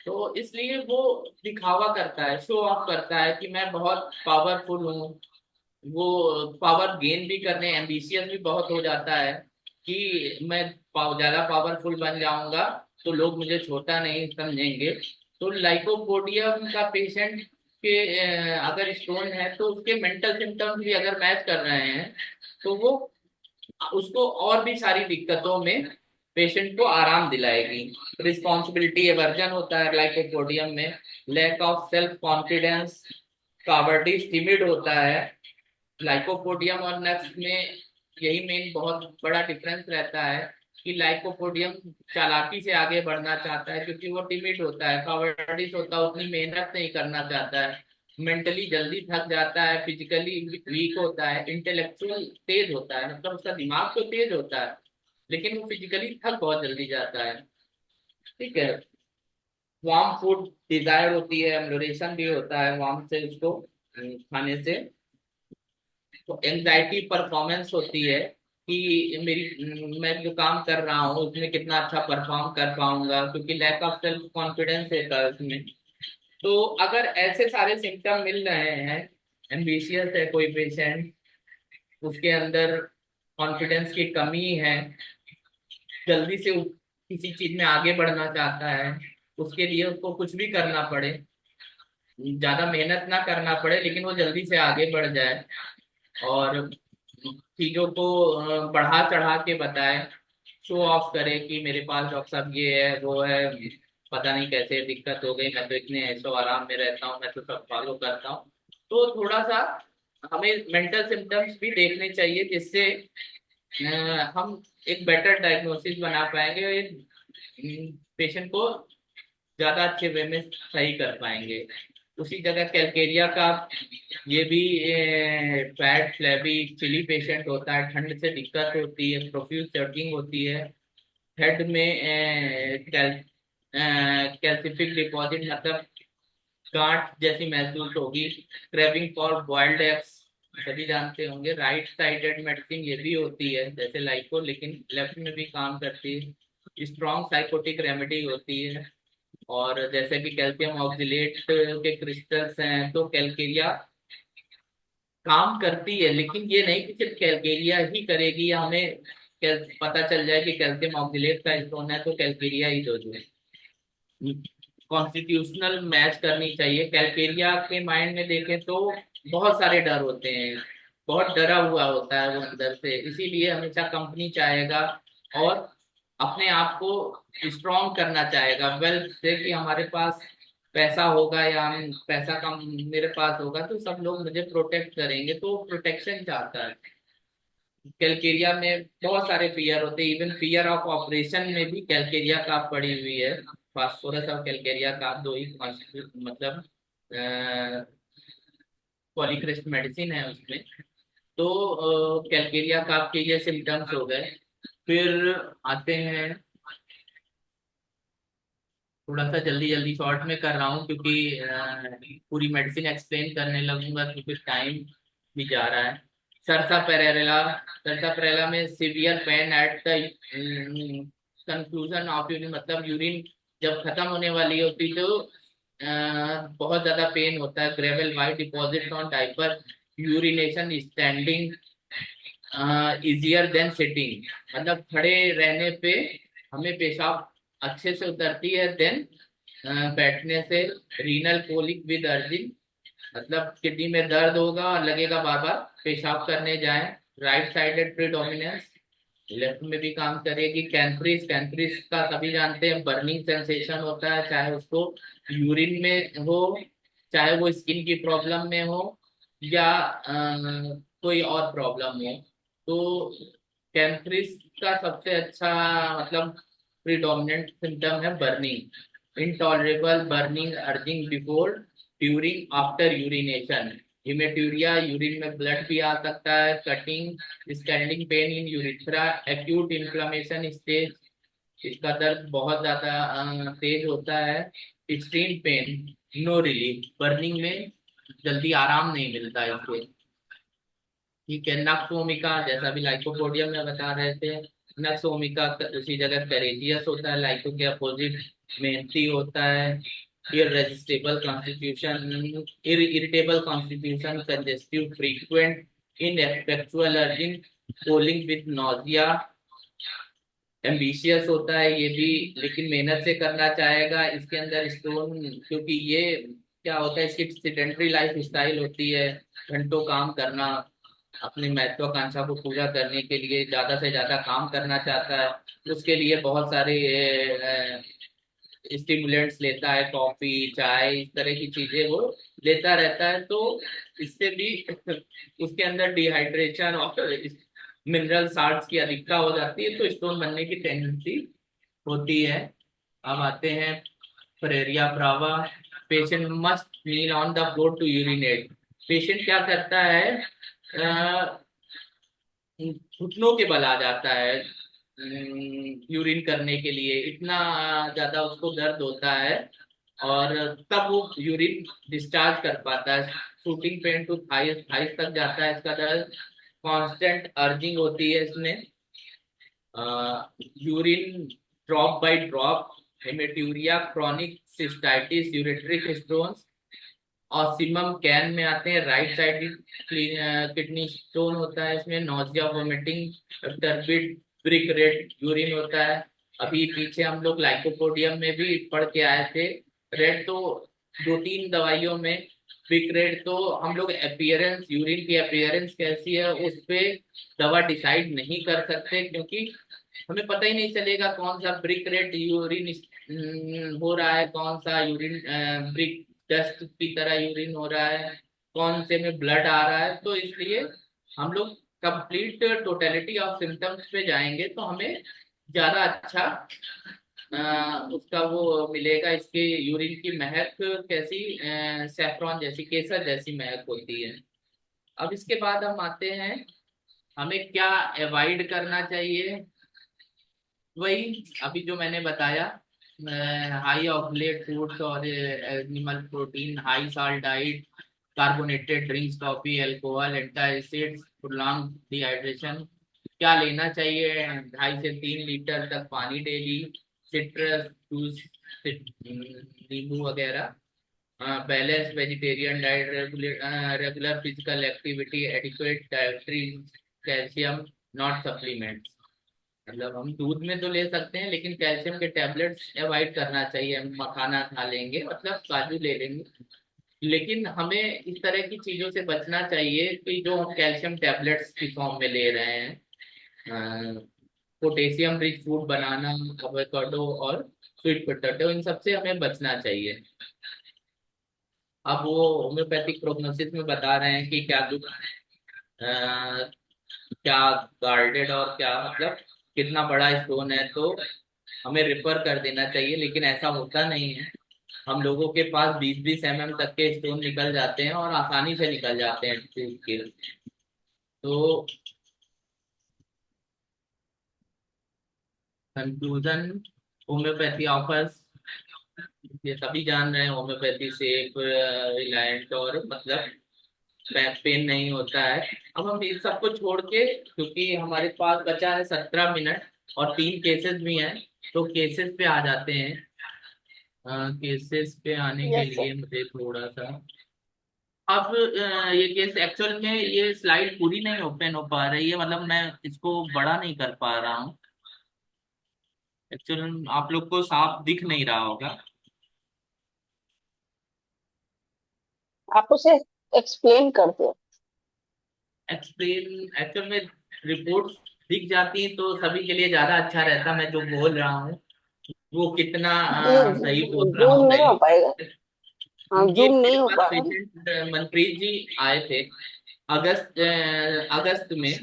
B: तो इसलिए वो दिखावा करता है, शो ऑफ करता है कि मैं बहुत पावरफुल हूँ। वो पावर गेन भी करने एम्बिशियस भी बहुत हो जाता है कि मैं ज्यादा पावरफुल बन जाऊंगा तो लोग मुझे छोटा नहीं समझेंगे। तो लाइकोपोडियम का पेशेंट के अगर स्टोन है तो उसके मेंटल सिम्टम्स भी अगर मैच कर रहे हैं तो वो उसको और भी सारी दिक्कतों में पेशेंट को आराम दिलाएगी। रिस्पॉन्सिबिलिटी एवर्जन होता है लाइकोपोडियम में, lack of self confidence, cowardish, timid होता है। लाइकोपोडियम और नक्स में यही मेन बहुत बड़ा डिफरेंस रहता है कि लाइकोपोडियम चालाकी से आगे बढ़ना चाहता है क्योंकि वो टिमिड होता है, कावर्डिश होता है, उतनी मेहनत नहीं करना चाहता है, मेंटली जल्दी थक जाता है, फिजिकली वीक होता है, इंटेलेक्चुअल तेज होता है, मतलब उसका दिमाग तो तेज होता है लेकिन वो फिजिकली थक बहुत जल्दी जाता है। ठीक है। वार्म फूड डिजायर होती है, एम्लोरेशन भी होता है वार्म से उसको खाने से। तो एंजाइटी परफॉर्मेंस होती है कि मैं जो काम कर रहा हूँ उसमें कितना अच्छा परफॉर्म कर पाऊंगा, क्योंकि लैक ऑफ सेल्फ कॉन्फिडेंस होता है उसमें। तो अगर ऐसे सारे सिम्टम मिल रहे हैं, एम्बिशियस है कोई पेशेंट, उसके अंदर कॉन्फिडेंस की कमी है, जल्दी से किसी चीज में आगे बढ़ना चाहता है, उसके लिए उसको कुछ भी करना पड़े, ज्यादा मेहनत ना करना पड़े लेकिन वो जल्दी से आगे बढ़ जाए और चीजों को बढ़ा चढ़ा के बताए, शो ऑफ करे कि मेरे पास डॉक्टर साहब ये है वो है, पता नहीं कैसे दिक्कत हो गई, मैं तो इतने ऐशो आराम में रहता हूँ, मैं तो सब फॉलो करता हूँ। तो थोड़ा सा हमें मेंटल सिम्टम्स भी देखने चाहिए जिससे हम एक बेटर डायग्नोसिस बना पाएंगे और एक पेशेंट को ज्यादा अच्छे वे में सही कर पाएंगे। उसी जगह कैलकेरिया का ये भी फैट फ्लैबी चिली पेशेंट होता है, ठंड से दिक्कत होती है, प्रोफ्यूज स्वेटिंग होती है, हेड में कैल्सिफिक डिपॉजिट मतलब गांठ जैसी महसूस होगी, क्रेविंग फॉर बॉइल्ड एग्स, सभी जानते होंगे। राइट साइडेड मेडिसिन ये भी होती है जैसे लाइको, लेकिन लेफ्ट में भी काम करती है। स्ट्रॉन्ग साइकोटिक रेमेडी होती है। और जैसे कि कैल्शियम ऑक्जिलेट के क्रिस्टल्स हैं तो कैलकेरिया काम करती है, लेकिन ये नहीं कि सिर्फ कैलकेरिया ही करेगी या हमें पता चल जाए कि कैल्शियम ऑक्जिलेट का स्टोन है तो कैलकेरिया ही दो दो। कॉन्स्टिट्यूशनल मैच करनी चाहिए। कैलकेरिया के माइंड में देखें तो बहुत सारे डर होते हैं, बहुत डरा हुआ होता है वो अंदर से, इसीलिए हमेशा कंपनी चाहेगा और अपने आप को स्ट्रॉन्ग करना चाहेगा वेल्थ से कि हमारे पास पैसा होगा या हम पैसा कम मेरे पास होगा तो सब लोग मुझे प्रोटेक्ट करेंगे, तो प्रोटेक्शन चाहता है। कैलकेरिया में बहुत सारे फियर होते हैं, इवन फियर ऑफ ऑपरेशन में भी कैलकेरिया काफ पड़ी हुई है। फास्फोरस और कैलकेरिया काफ दो ही मतलब पॉलीक्रिस्ट मेडिसिन है उसमें। तो कैलकेरिया काफ के ये सिम्टम्स हो गए। फिर आते हैं, थोड़ा सा जल्दी जल्दी शॉर्ट में कर रहा हूँ क्योंकि पूरी मेडिसिन एक्सप्लेन करने लगूंगा तो फिर टाइम भी जा रहा है। सरसा पेरेला में severe pain at the conclusion of urine, मतलब यूरिन जब खत्म होने वाली होती तो बहुत ज्यादा पेन होता है। Gravel white deposit on diaper, urination standing easier than sitting, मतलब खड़े रहने पे हमें पेशाब अच्छे से उतरती है देन बैठने से। रीनल कोलिक विद अर्जिंग, मतलब किडनी में दर्द होगा और लगेगा बार बार पेशाब करने जाएं। राइट साइडेड प्रीडोमिनेंस, लेफ्ट में भी काम करेगी। कैंथ्रिस, कैंथ्रिस का सभी जानते हैं, बर्निंग सेंसेशन होता है, चाहे उसको यूरिन में हो, चाहे वो स्किन की प्रॉब्लम में हो या कोई और प्रॉब्लम हो। तो कैंथ्रिस का सबसे अच्छा मतलब प्रीडोमिनेंट सिम्टम है burning. Intolerable burning urging before, during, after urination. Hematuria, urine में ब्लड भी आ सकता है। Cutting, standing pain in urethra, acute inflammation stage, इसका दर्द बहुत ज्यादा तेज होता है। Extreme pain, no relief, burning में जल्दी आराम नहीं मिलता है इससे। ठीक है। नक्स ओमिका, जैसा भी लाइकोपोडियम में बता रहे थे, नक्स ओमिका उसी जगह करेजियस होता है, लाइको के अपोजिट मेंथी होता है। Irresistible constitution, irritable constitution, congestive, frequent ineffectual urging, colic with nausea. Ambitious होता है ये भी, लेकिन मेहनत से करना चाहेगा। इसके अंदर स्टोन, क्योंकि ये क्या होता है, इसकी सेडेंट्री लाइफ स्टाइल होती है, घंटों काम करना, अपनी महत्वाकांक्षा को पूरा करने के लिए ज्यादा से ज्यादा काम करना चाहता है। उसके लिए बहुत सारे स्टिमुलेंट्स लेता है, कॉफी, चाय, इस तरह की चीजें वो लेता रहता है। तो इससे भी उसके अंदर डिहाइड्रेशन और मिनरल साल्ट्स की अधिकता हो जाती है, तो स्टोन बनने की टेंडेंसी होती है। अब आते हैं pareira brava. Patient must kneel on the floor to urinate. Patient क्या करता है, घुटनों के बल आ जाता है यूरिन करने के लिए, इतना ज्यादा उसको दर्द होता है, और तब वो यूरिन डिस्चार्ज कर पाता है। Shooting pain to thighs, thighs तक जाता है इसका दर्द। कांस्टेंट अर्जिंग होती है इसमें। Urine drop by drop, hematuria, chronic cystitis, ureteric stones. Ocimum can में आते हैं, राइट साइड किडनी स्टोन होता है इसमें। Nausea, vomiting, turbid brick red urine होता है। अभी पीछे हम लोग लाइकोपोडियम में भी पढ़ के आए थे। रेड तो दो तीन दवाइयों में, ब्रिक रेड तो हम लोग अपियरेंस, यूरिन की अपियरेंस कैसी है उस पे दवा डिसाइड नहीं कर सकते, क्योंकि हमें पता ही नहीं चलेगा कौन सा ब्रिक रेड यूरिन हो रहा है, कौन सा यूरिन ब्रिक डस्ट की तरह यूरिन हो रहा है, कौन से में ब्लड आ रहा है। तो इसलिए हम लोग कंप्लीट टोटलिटी ऑफ सिम्टम्स पे जाएंगे तो हमें ज्यादा अच्छा उसका वो मिलेगा। इसके यूरिन की महक कैसी, सैफरॉन जैसी, केसर जैसी महक होती है। अब इसके बाद हम आते हैं, हमें क्या अवॉइड करना चाहिए। वही अभी जो मैंने बताया, हाई ऑक्सलेट फूड्स और animal protein, high salt diet, carbonated drinks, coffee, alcohol, antacids, prolong dehydration. क्या लेना चाहिए, 2.5 से 3 लीटर तक पानी डेली, सिट्रस जूस, नींबू वगैरह, balance vegetarian diet, regular physical activity, adequate dietary, calcium, not supplement. मतलब हम दूध में तो ले सकते हैं, लेकिन कैल्शियम के टैबलेट्स अवॉइड करना चाहिए। हम मखाना खा लेंगे, मतलब काजू ले लेंगे, लेकिन हमें इस तरह की चीजों से बचना चाहिए कि जो हम कैल्शियम टैबलेट्स की फॉर्म में ले रहे हैं। पोटेशियम रिच फूड, बनाना, एवोकाडो और स्वीट पोटैटो, इन सबसे हमें बचना चाहिए। अब वो होम्योपैथिक प्रोग्नोसिस में बता रहे हैं कि क्या दुख, क्या गार्डेड और क्या मतलब कितना बड़ा स्टोन है तो हमें रिफर कर देना चाहिए, लेकिन ऐसा होता नहीं है। हम लोगों के पास 20-20 mm तक के स्टोन निकल जाते हैं और आसानी से निकल जाते हैं टूथ के। तो कंक्लूजन, होम्योपैथी ऑफर्स, ये सभी जान रहे हैं, होम्योपैथी सेफ, रिलायंट, और मतलब बैक पेन नहीं होता है। अब हम इन सबको छोड़ के, क्योंकि हमारे पास बचा है 17 मिनट और 3 केसेस भी हैं, तो केसेस पे आ जाते हैं। केसेस पे आने के
A: यस सर।
B: लिए मुझे थोड़ा सा, अब ये केस एक्चुअल में ये स्लाइड पूरी नहीं ओपन हो पा रही है, मतलब मैं इसको बड़ा नहीं कर पा रहा हूँ। एक्चुअल आप लोग को साफ दिख नहीं रहा होगा।
A: आप उसे एक्सप्लेन कर दो।
B: एक्सप्लेन, एक्चुअल में रिपोर्ट दिख जाती तो सभी के लिए ज्यादा अच्छा रहता, मैं जो बोल रहा हूँ वो कितना सही बोल रहा
A: जूम
B: हूँ
A: नहीं
B: नहीं।
A: हो पाएगा। हाँ,
B: ये
A: जूम
B: मेरे
A: नहीं हो
B: पास
A: पाएगा ना।
B: पेशेंट मनप्रीत जी आए थे अगस्त में।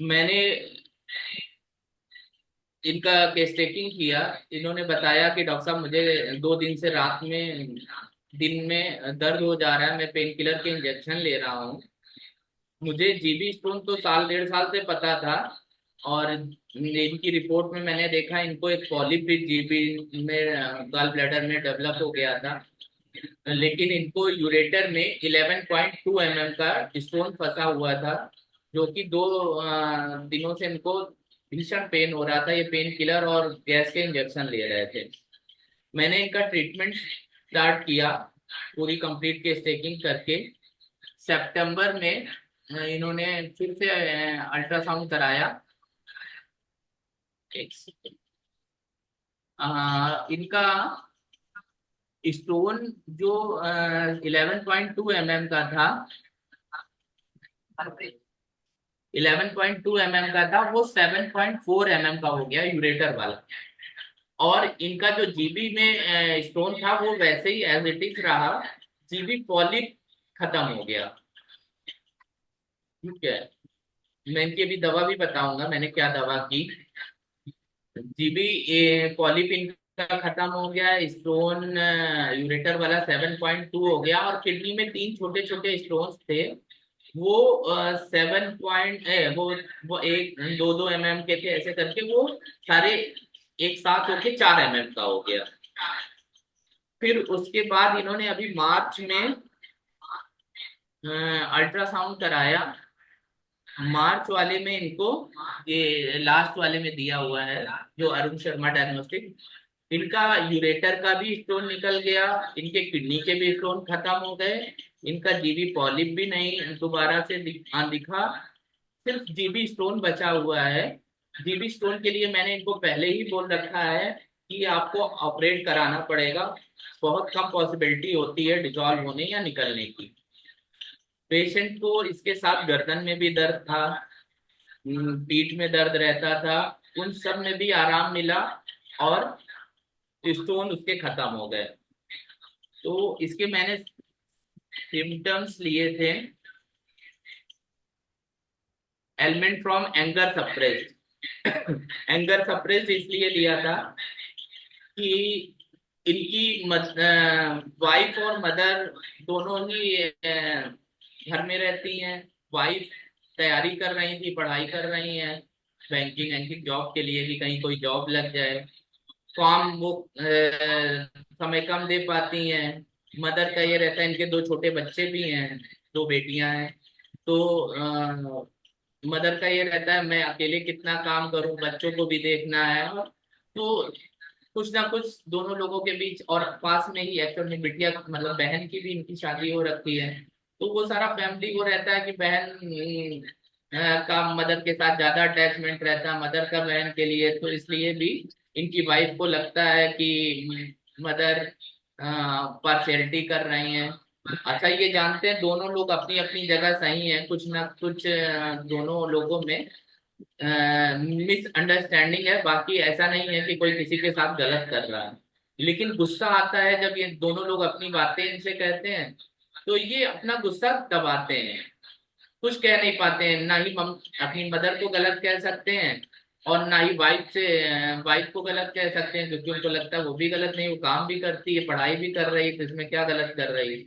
B: मैंने इनका केस टेकिंग किया। इन्होंने बताया कि डॉक्टर साहब मुझे 2 दिन से रात में, दिन में दर्द हो जा रहा है, मैं पेन किलर के इंजेक्शन ले रहा हूँ। मुझे जीबी स्टोन तो साल 1.5 साल से पता था, और इनकी रिपोर्ट में मैंने देखा इनको एक पॉलिप भी जीबी में, गॉल ब्लैडर में डेवलप हो गया था। लेकिन इनको यूरेटर में 11.2 mm का स्टोन फंसा हुआ था, जो कि 2 दिनों से इनको भीषण पेन हो रहा था। ये पेन किलर और गैस के इंजेक्शन ले रहे थे। मैंने इनका ट्रीटमेंट स्टार्ट किया, पूरी कंप्लीट केस टेकिंग करके। सितंबर में इन्होंने फिर से अल्ट्रासाउंड कराया। एक सेकंड। इनका स्टोन जो 11.2 mm का था, 11.2 mm का था, वो 7.4 mm का हो गया यूरेटर वाला। और इनका जो जीबी में स्टोन था वो वैसे ही एज इट इज रहा। जीबी पॉलिप खत्म हो गया। ठीक है, मैं इनकी अभी दवा भी बताऊंगा मैंने क्या दवा की। जीबी पॉलिप इनका खत्म हो गया, स्टोन यूरेटर वाला 7.2 हो गया, और किडनी में 3 छोटे छोटे स्टोन्स थे। वो 7 पॉइंट, वो 1 2 2 mm के थे, ऐसे करके वो सारे एक साथ होके 4 mm का हो गया। फिर उसके बाद इन्होंने अभी मार्च में अल्ट्रासाउंड कराया। मार्च वाले में इनको, ये लास्ट वाले में दिया हुआ है जो अरुण शर्मा डायग्नोस्टिक, इनका यूरेटर का भी स्टोन निकल गया, इनके किडनी के भी स्टोन खत्म हो गए, इनका जीबी पॉलिप भी नहीं दोबारा से दिखा। सिर्फ जीबी स्टोन बचा हुआ है। जीबी स्टोन के लिए मैंने इनको पहले ही बोल रखा है कि आपको ऑपरेट कराना पड़ेगा। बहुत कम पॉसिबिलिटी होती है डिसॉल्व होने या निकलने की। पेशेंट को इसके साथ गर्दन में भी दर्द था, पीठ में दर्द रहता था, उन सब में भी आराम मिला, और स्टोन उसके खत्म हो गए। तो इसके मैंने सिम्टम्स लिए थे, element from anger suppressed. Anger suppressed इसलिए लिया था कि इनकी वाइफ और मदर दोनों ही घर में रहती हैं। वाइफ तैयारी कर रही थी, पढ़ाई कर रही हैं बैंकिंग बैंकिंग जॉब के लिए कि कहीं कोई जॉब लग जाए। काम वो समय कम दे पाती हैं। मदर का ये रहता है, इनके 2 छोटे बच्चे भी हैं, 2 बेटियां हैं। तो मदर का ये रहता है मैं अकेले कितना काम करूं, बच्चों को भी देखना है। और तो कुछ ना कुछ दोनों लोगों के बीच, और पास में ही एक्चुअल में बिटिया मतलब बहन की भी इनकी शादी हो रखी है। तो वो सारा फैमिली को रहता है कि बहन का मदर के साथ ज्यादा अटैचमेंट रहता है, मदर का बहन के लिए। तो इसलिए भी इनकी वाइफ को लगता है कि मदर पार्शियलिटी कर रही हैं। अच्छा, ये जानते हैं दोनों लोग अपनी अपनी जगह सही हैं, कुछ ना कुछ दोनों लोगों में मिसअंडरस्टैंडिंग है, बाकी ऐसा नहीं है कि कोई किसी के साथ गलत कर रहा है। लेकिन गुस्सा आता है जब ये दोनों लोग अपनी बातें इनसे कहते हैं, तो ये अपना गुस्सा दबाते हैं, कुछ कह नहीं पाते हैं। ना ही अपनी मदर को गलत कह सकते हैं, और ना ही वाइफ को गलत कह सकते हैं, क्योंकि उनको लगता है वो भी गलत नहीं, वो काम भी करती है, पढ़ाई भी कर रही है, तो इसमें क्या गलत कर रही है।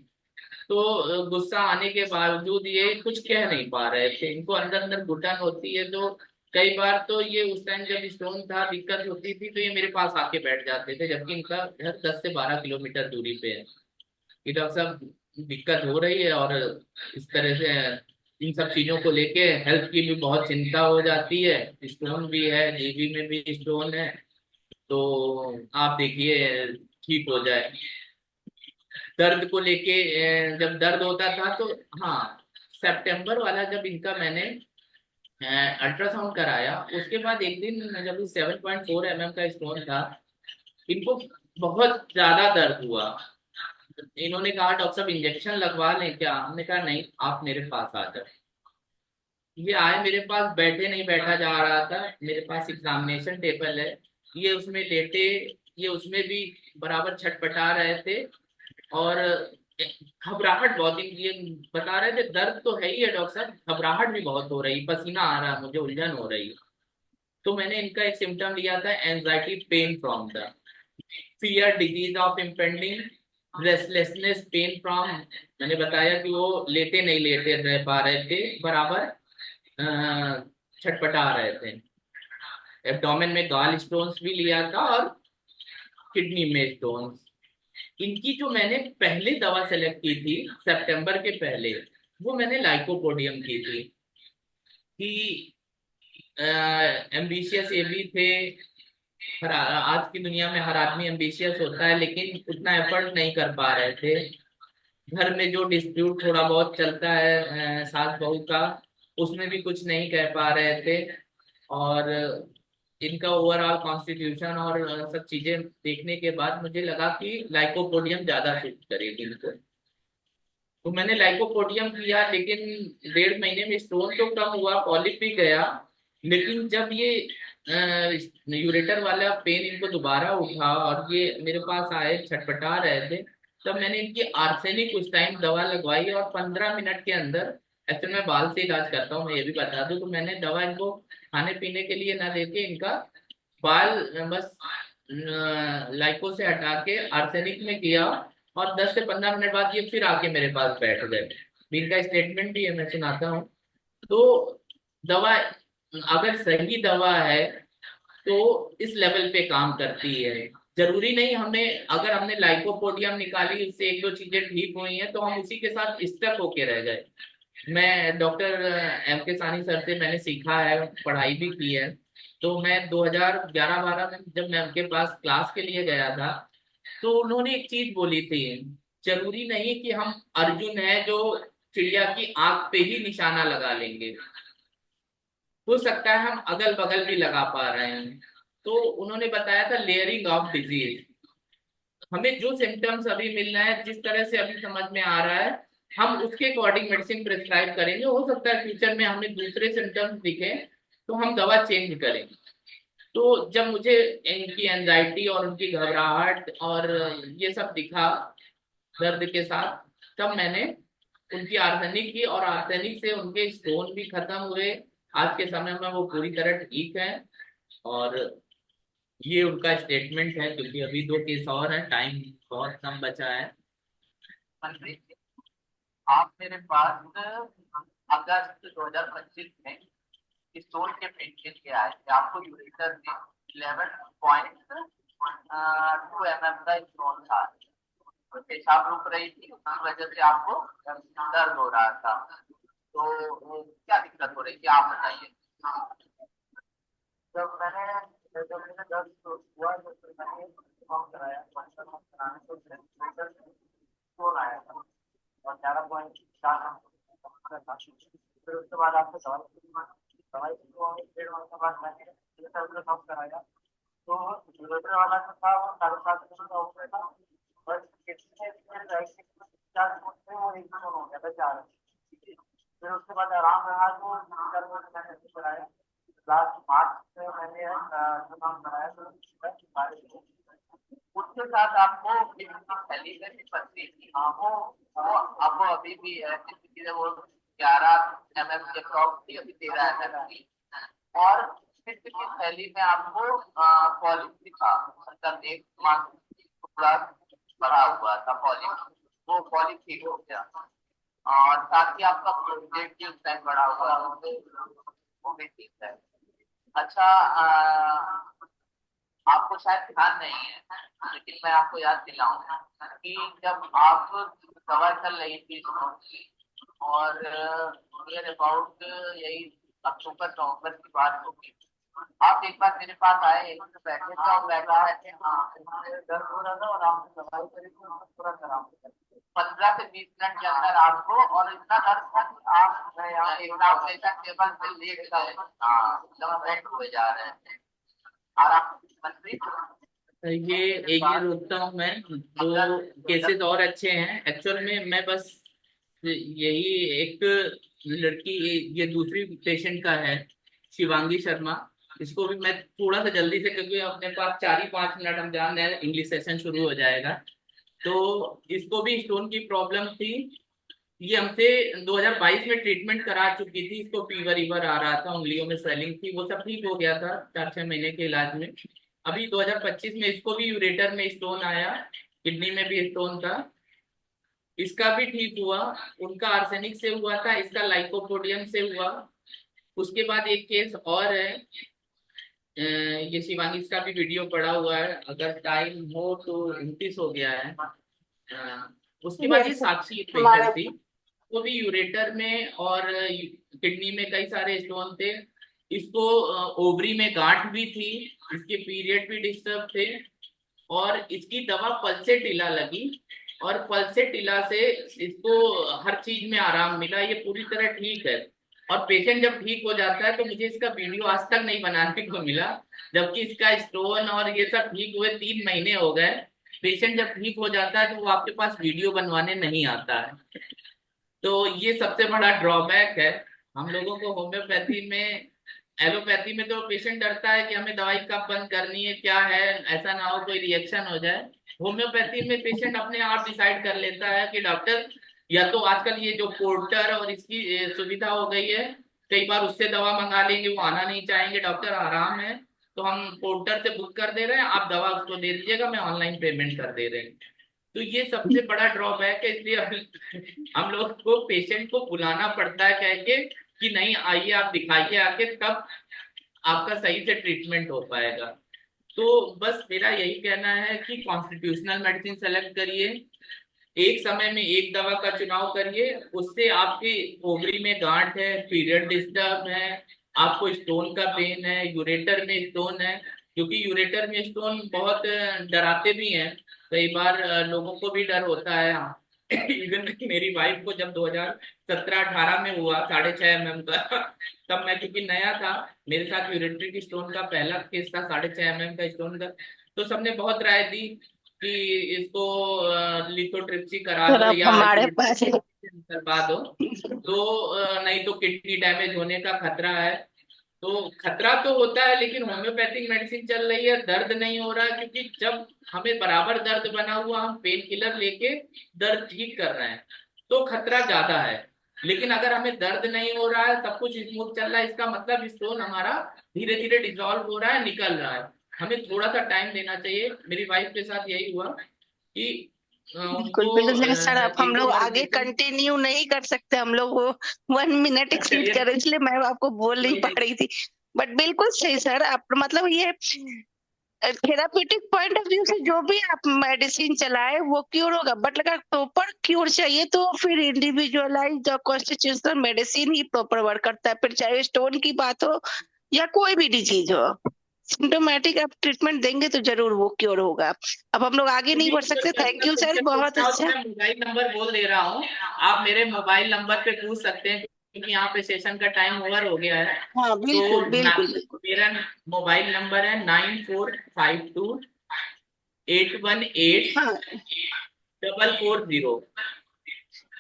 B: तो गुस्सा आने के बावजूद ये कुछ कह नहीं पा रहे थे, इनको अंदर अंदर घुटन होती है। तो कई बार तो ये उस टाइम जब स्टोन था दिक्कत होती थी तो ये मेरे पास आके बैठ जाते थे, जबकि इनका घर 10 से 12 किलोमीटर दूरी पे है कि डॉक्टर साहब दिक्कत हो रही है। और इस तरह से इन सब चीजों को लेके हेल्थ की भी बहुत चिंता हो जाती है। स्टोन भी है, जीबी में भी स्टोन है, तो आप देखिए ठीक हो जाए। दर्द को लेके जब दर्द होता था तो हाँ, सितंबर वाला जब इनका मैंने अल्ट्रासाउंड कराया उसके बाद एक दिन जब 7.4 mm का स्टोन था, इनको बहुत ज्यादा दर्द हुआ। इन्होंने कहा डॉक्टर साहब इंजेक्शन लगवा लें क्या, हमने कहा नहीं, आप मेरे पास आ जाओ। ये आए मेरे पास, बैठे नहीं बैठा जा रहा था, मेरे पास एग्जामिनेशन टेबल है, ये उसमें लेटे, ये उसमें भी बराबर छटपटा रहे थे। और घबराहट बहुत, ये बता रहे थे दर्द तो है ही है डॉक्टर साहब, घबराहट भी बहुत हो रही, पसीना आ रहा है, मुझे उलझन हो रही है। तो मैंने इनका एक सिम्टम लिया था, anxiety pain from the fear disease of impending restlessness pain from. मैंने बताया कि वो लेटे नहीं लेटे रह पा रहे थे, बराबर छटपटा रहे थे। एब्डोमेन में गॉल स्टोन्स भी लिया था और किडनी में स्टोन्स। इनकी जो मैंने पहले दवा सेलेक्ट की थी सितंबर के पहले, वो मैंने लाइकोपोडियम की थी कि एम्बिशियस ये भी थे। आज की दुनिया में हर आदमी एम्बिशियस होता है, लेकिन उतना एफर्ट नहीं कर पा रहे थे। घर में जो डिस्प्यूट थोड़ा बहुत चलता है सास बहू का, उसमें भी कुछ नहीं कह पा रहे थे। और इनका ओवरऑल कॉन्स्टिट्यूशन और सब चीजें देखने के बाद मुझे लगा कि लाइकोपोडियम ज्यादा सूट करेगी इनको। तो मैंने लाइकोपोडियम किया, लेकिन 1.5 महीने में स्टोन तो कम हुआ, पॉलिप भी गया। लेकिन जब ये यूरेटर वाला पेन इनको दोबारा उठा और ये मेरे पास आए छटपटा रहे थे, तब मैंने इनकी आर्सेनिक उस टाइम दवा लगवाई और 15 मिनट के अंदर, एक्चुअली मैं बाल से इलाज करता हूँ, मैं ये भी बता दूं, तो मैंने दवा इनको खाने पीने के लिए ना देके इनका बाल बस लाइको से हटा के आर्सेनिक में किया। और 10 से 15 मिनट बाद ये फिर आके मेरे पास बैठ गए। इनका स्टेटमेंट भी है, मैं सुनाता हूँ। तो दवा अगर सही दवा है तो इस लेवल पे काम करती है। जरूरी नहीं हमें, अगर हमने लाइकोपोडियम निकाली, उससे एक दो चीजें ठीक हुई हैं, तो हम उसी के साथ स्टक होके रह गए। मैं डॉक्टर M K सानी सर से मैंने सीखा है, पढ़ाई भी की है। तो मैं 2011-12 में जब मैं उनके पास क्लास के लिए गया था, तो उन्होंने एक चीज बोली थी, जरूरी नहीं कि हम अर्जुन है जो चिड़िया की आंख पे ही निशाना लगा लेंगे, हो सकता है हम अगल बगल भी लगा पा रहे हैं। तो उन्होंने बताया था लेयरिंग ऑफ डिजीज, हमें जो सिम्टम्स अभी मिल रहे हैं, जिस तरह से अभी समझ में आ रहा है, हम उसके अकॉर्डिंग मेडिसिन प्रिस्क्राइब करेंगे। हो सकता है फ्यूचर में हमें दूसरे सिम्टम्स दिखे तो हम दवा चेंज करेंगे। तो जब मुझे इनकी एंजाइटी और उनकी घबराहट और ये सब दिखा दर्द के साथ, तब मैंने उनकी आर्सेनिक की, और आर्सेनिक से उनके स्टोन भी खत्म हुए। आज के समय में वो पूरी तरह ठीक है। और ये उनका स्टेटमेंट है, क्योंकि अभी 2 केस और हैं, टाइम बहुत कम बचा है। मनप्रीत जी, आप मेरे पास अगस्त 2025 में स्टोन के पेशेंट के आए थे, आपको यूरेटर में 11.2 mm का स्टोन था, तो पेशाब रुक रही थी, उस वजह से आपको दर्द हो रहा था। तो क्या दिक्कत हो रही थी आप बताइए। जब मैंने जब मैंने दर्द हुआ तो फिर मैंने फॉर्म कराया, कराने को स्टोन आया था और 11.4 था। फिर उसके बाद आपको दवाई दवाई 1.5 महीने बाद मैंने फॉर्म कराया, तो यूरेटर वाला जो था वो 7.5 का हो गया था। बस कितने चार वो एकदम हो गया था 4। फिर उसके बाद आराम रहा तो 4 महीने मैंने कराया। लास्ट मार्च में मैंने जो काम कराया तो उसके साथ आपको थैली में भी पत्ती थी, हाँ वो अब अभी भी है, वो 11 mm के अप्रॉक्स थी, अभी 13 mm की। और पित्त की थैली में आपको पॉलिप दिखा, मतलब एक मास टुकड़ा भरा हुआ था पॉलिप, वो पॉलिप ठीक हो गया। और साथ ही आपका प्रोस्टेट भी उस टाइम बढ़ा हुआ, वो भी ठीक है। अच्छा, आपको शायद ध्यान नहीं है, लेकिन मैं आपको याद दिलाऊं कि जब आप दवा चल रही थी और नियर अबाउट यही अक्टूबर नवंबर की बात होगी, आप एक बार मेरे पास आए, एक तो बैठे थे और बैठा है कि हाँ मुझे दर्द हो रहा था और आपने दवाई करी थी, उसको तुरंत आराम हो गया। 15 से 20 मिनट के अंदर आपको, और इतना दर्द था कि आप यहाँ एक ऑपरेशन टेबल पे लेट गए, हाँ एकदम बेड हुए जा रहे हैं आराम मंत्री। ये एक ही रोकता हूँ मैं, दो केसेस और अच्छे हैं एक्चुअल में। मैं बस यही एक लड़की, ये दूसरी पेशेंट का है, शिवांगी शर्मा। इसको भी मैं थोड़ा सा जल्दी से, क्योंकि अपने पास 4 ही 5 मिनट, हम जान रहे हैं इंग्लिश सेशन शुरू हो जाएगा। तो इसको भी स्टोन की प्रॉब्लम थी। ये हमसे 2022 में ट्रीटमेंट करा चुकी थी। इसको फीवर ईवर आ रहा था, उंगलियों में स्वेलिंग थी, वो सब ठीक हो गया था 4 6 महीने के इलाज में। अभी 2025 में इसको भी यूरेटर में स्टोन आया, किडनी में भी स्टोन था, इसका भी ठीक हुआ। उनका आर्सेनिक से हुआ था, इसका लाइकोपोडियम से हुआ। उसके बाद एक केस और है, ये शिवांगी, इसका भी वीडियो पड़ा हुआ है, अगर टाइम हो तो 29 हो गया है। उसके बाद ये
A: यस
B: साक्षी एक पेशेंट
A: हमारा।
B: थी, वो भी यूरेटर में और किडनी में कई सारे स्टोन थे। इसको ओवरी में गांठ भी थी, इसके पीरियड भी डिस्टर्ब थे, और इसकी दवा पल्सेटिला लगी, और पल्सेटिला से इसको हर चीज में आराम मिला, ये पूरी तरह ठीक है। और पेशेंट जब ठीक हो जाता है तो मुझे इसका वीडियो आज तक नहीं बनाने को मिला, जबकि इसका स्टोन और ये सब ठीक हुए 3 महीने हो गए। पेशेंट जब ठीक हो जाता है तो वो आपके पास वीडियो बनवाने नहीं आता है। तो ये सबसे बड़ा ड्रॉबैक है हम लोगों को होम्योपैथी में। एलोपैथी में तो पेशेंट डरता है कि हमें दवाई कब बंद करनी है, क्या है, ऐसा ना हो कोई रिएक्शन हो जाए। होम्योपैथी में पेशेंट अपने आप डिसाइड कर लेता है कि डॉक्टर, या तो आजकल ये जो पोर्टर और इसकी सुविधा हो गई है, कई बार उससे दवा मंगा लेंगे, वो आना नहीं चाहेंगे, डॉक्टर आराम है तो हम पोर्टर से बुक कर दे रहे हैं, आप दवा उसको दे दीजिएगा, मैं ऑनलाइन पेमेंट कर दे रहे हैं। तो ये सबसे बड़ा ड्रॉबैक है, इसलिए हम लोग को पेशेंट को बुलाना पड़ता है कह के कि नहीं आइए आप दिखाइए आके, तब आपका सही से ट्रीटमेंट हो पाएगा। तो बस मेरा यही कहना है कि कॉन्स्टिट्यूशनल मेडिसिन सेलेक्ट करिए, एक समय में एक दवा का चुनाव करिए, उससे आपकी ओवरी में गांठ है, पीरियड डिस्टर्ब है, आपको स्टोन का पेन है, यूरेटर में स्टोन है, क्योंकि यूरेटर में स्टोन बहुत डराते भी हैं। कई बार लोगों को भी डर होता है। इवन मेरी वाइफ को जब 2017 18 में हुआ 6.5 mm का, तब मैं क्योंकि नया था, मेरे साथ यूरेट्रिक स्टोन का पहला केस था 6.5 mm का स्टोन का, तो सबने बहुत राय दी कि इसको लिथोट्रिप्सी करा
A: सर
B: दो
A: अब
B: या
A: हमारे पास
B: यूरेट्रिक करवा दो। तो नहीं तो किडनी डैमेज होने का खतरा है। तो खतरा तो होता है, लेकिन होम्योपैथिक मेडिसिन चल रही है, दर्द नहीं हो रहा है, क्योंकि जब हमें बराबर दर्द बना हुआ, हम पेन किलर लेके दर्द ठीक कर रहे हैं, तो खतरा ज्यादा है। लेकिन अगर हमें दर्द नहीं हो रहा है, सब कुछ स्मूथ चल रहा है, इसका मतलब स्टोन हमारा धीरे धीरे डिसॉल्व हो रहा है, निकल रहा है। हमें थोड़ा सा टाइम देना चाहिए। मेरी वाइफ के साथ यही हुआ कि
A: बिल्कुल
B: उनको
A: बिल्कुल सर, अब हम
B: एक दो
A: लोग
B: बार
A: आगे
B: पेशेंट।
A: कंटिन्यू नहीं कर सकते, हम लोग वो 1 मिनट एक्सीड
B: चलिए,
A: कर रहे, इसलिए मैं आपको बोल नहीं
B: कोई
A: पा
B: नहीं।
A: रही थी। बट बिल्कुल सही सर, आप मतलब ये थेराप्यूटिक पॉइंट ऑफ व्यू से जो भी आप मेडिसिन चलाए वो क्योर होगा, बट अगर प्रॉपर क्योर चाहिए तो फिर इंडिविजुअलाइज्ड और कॉन्स्टिट्यूशनल मेडिसिन ही प्रॉपर वर्क करता है, फिर चाहे स्टोन की बात हो या कोई भी डिजीज हो। सिम्टोमेटिक आप ट्रीटमेंट देंगे तो जरूर वो क्योर होगा। अब हम लोग आगे नहीं
B: मुझे
A: बढ़ सकते।
B: अगर
A: थैंक यू
B: कुछ
A: सर, बहुत
B: पूछना हो तो
A: अच्छा।
B: मैं मोबाइल नंबर बोल दे रहा हूँ, आप मेरे मोबाइल नंबर पे पूछ सकते हैं, क्योंकि यहाँ पे सेशन का टाइम ओवर हो गया है।
A: हाँ
B: तो
A: बिल्कुल बिल्कुल बिल्कुल।
B: मेरा मोबाइल नंबर है 9452 818
A: हाँ
B: 440।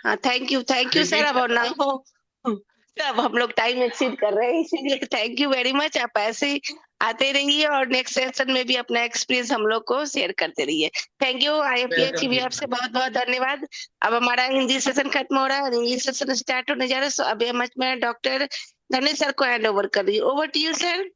A: हाँ, थैंक यू सर।
B: रिपीट
A: अब
B: कर
A: ना
B: रहा हूँ।
A: हो, अब हम लोग टाइम एक्सीड कर रहे हैं, इसीलिए थैंक यू वेरी मच। आप ऐसे ही आते रहिए और नेक्स्ट सेशन में भी अपना एक्सपीरियंस हम लोग को शेयर करते रहिए। थैंक यू आईएफपीएच की
B: वेलकम
A: भी
B: जी।
A: आपसे बहुत बहुत धन्यवाद। अब हमारा हिंदी सेशन खत्म हो रहा है और इंग्लिश सेशन स्टार्ट होने जा रहा है, सो अभी मैं डॉक्टर धनेश सर को हैंड ओवर कर रही हूँ। Over to you sir.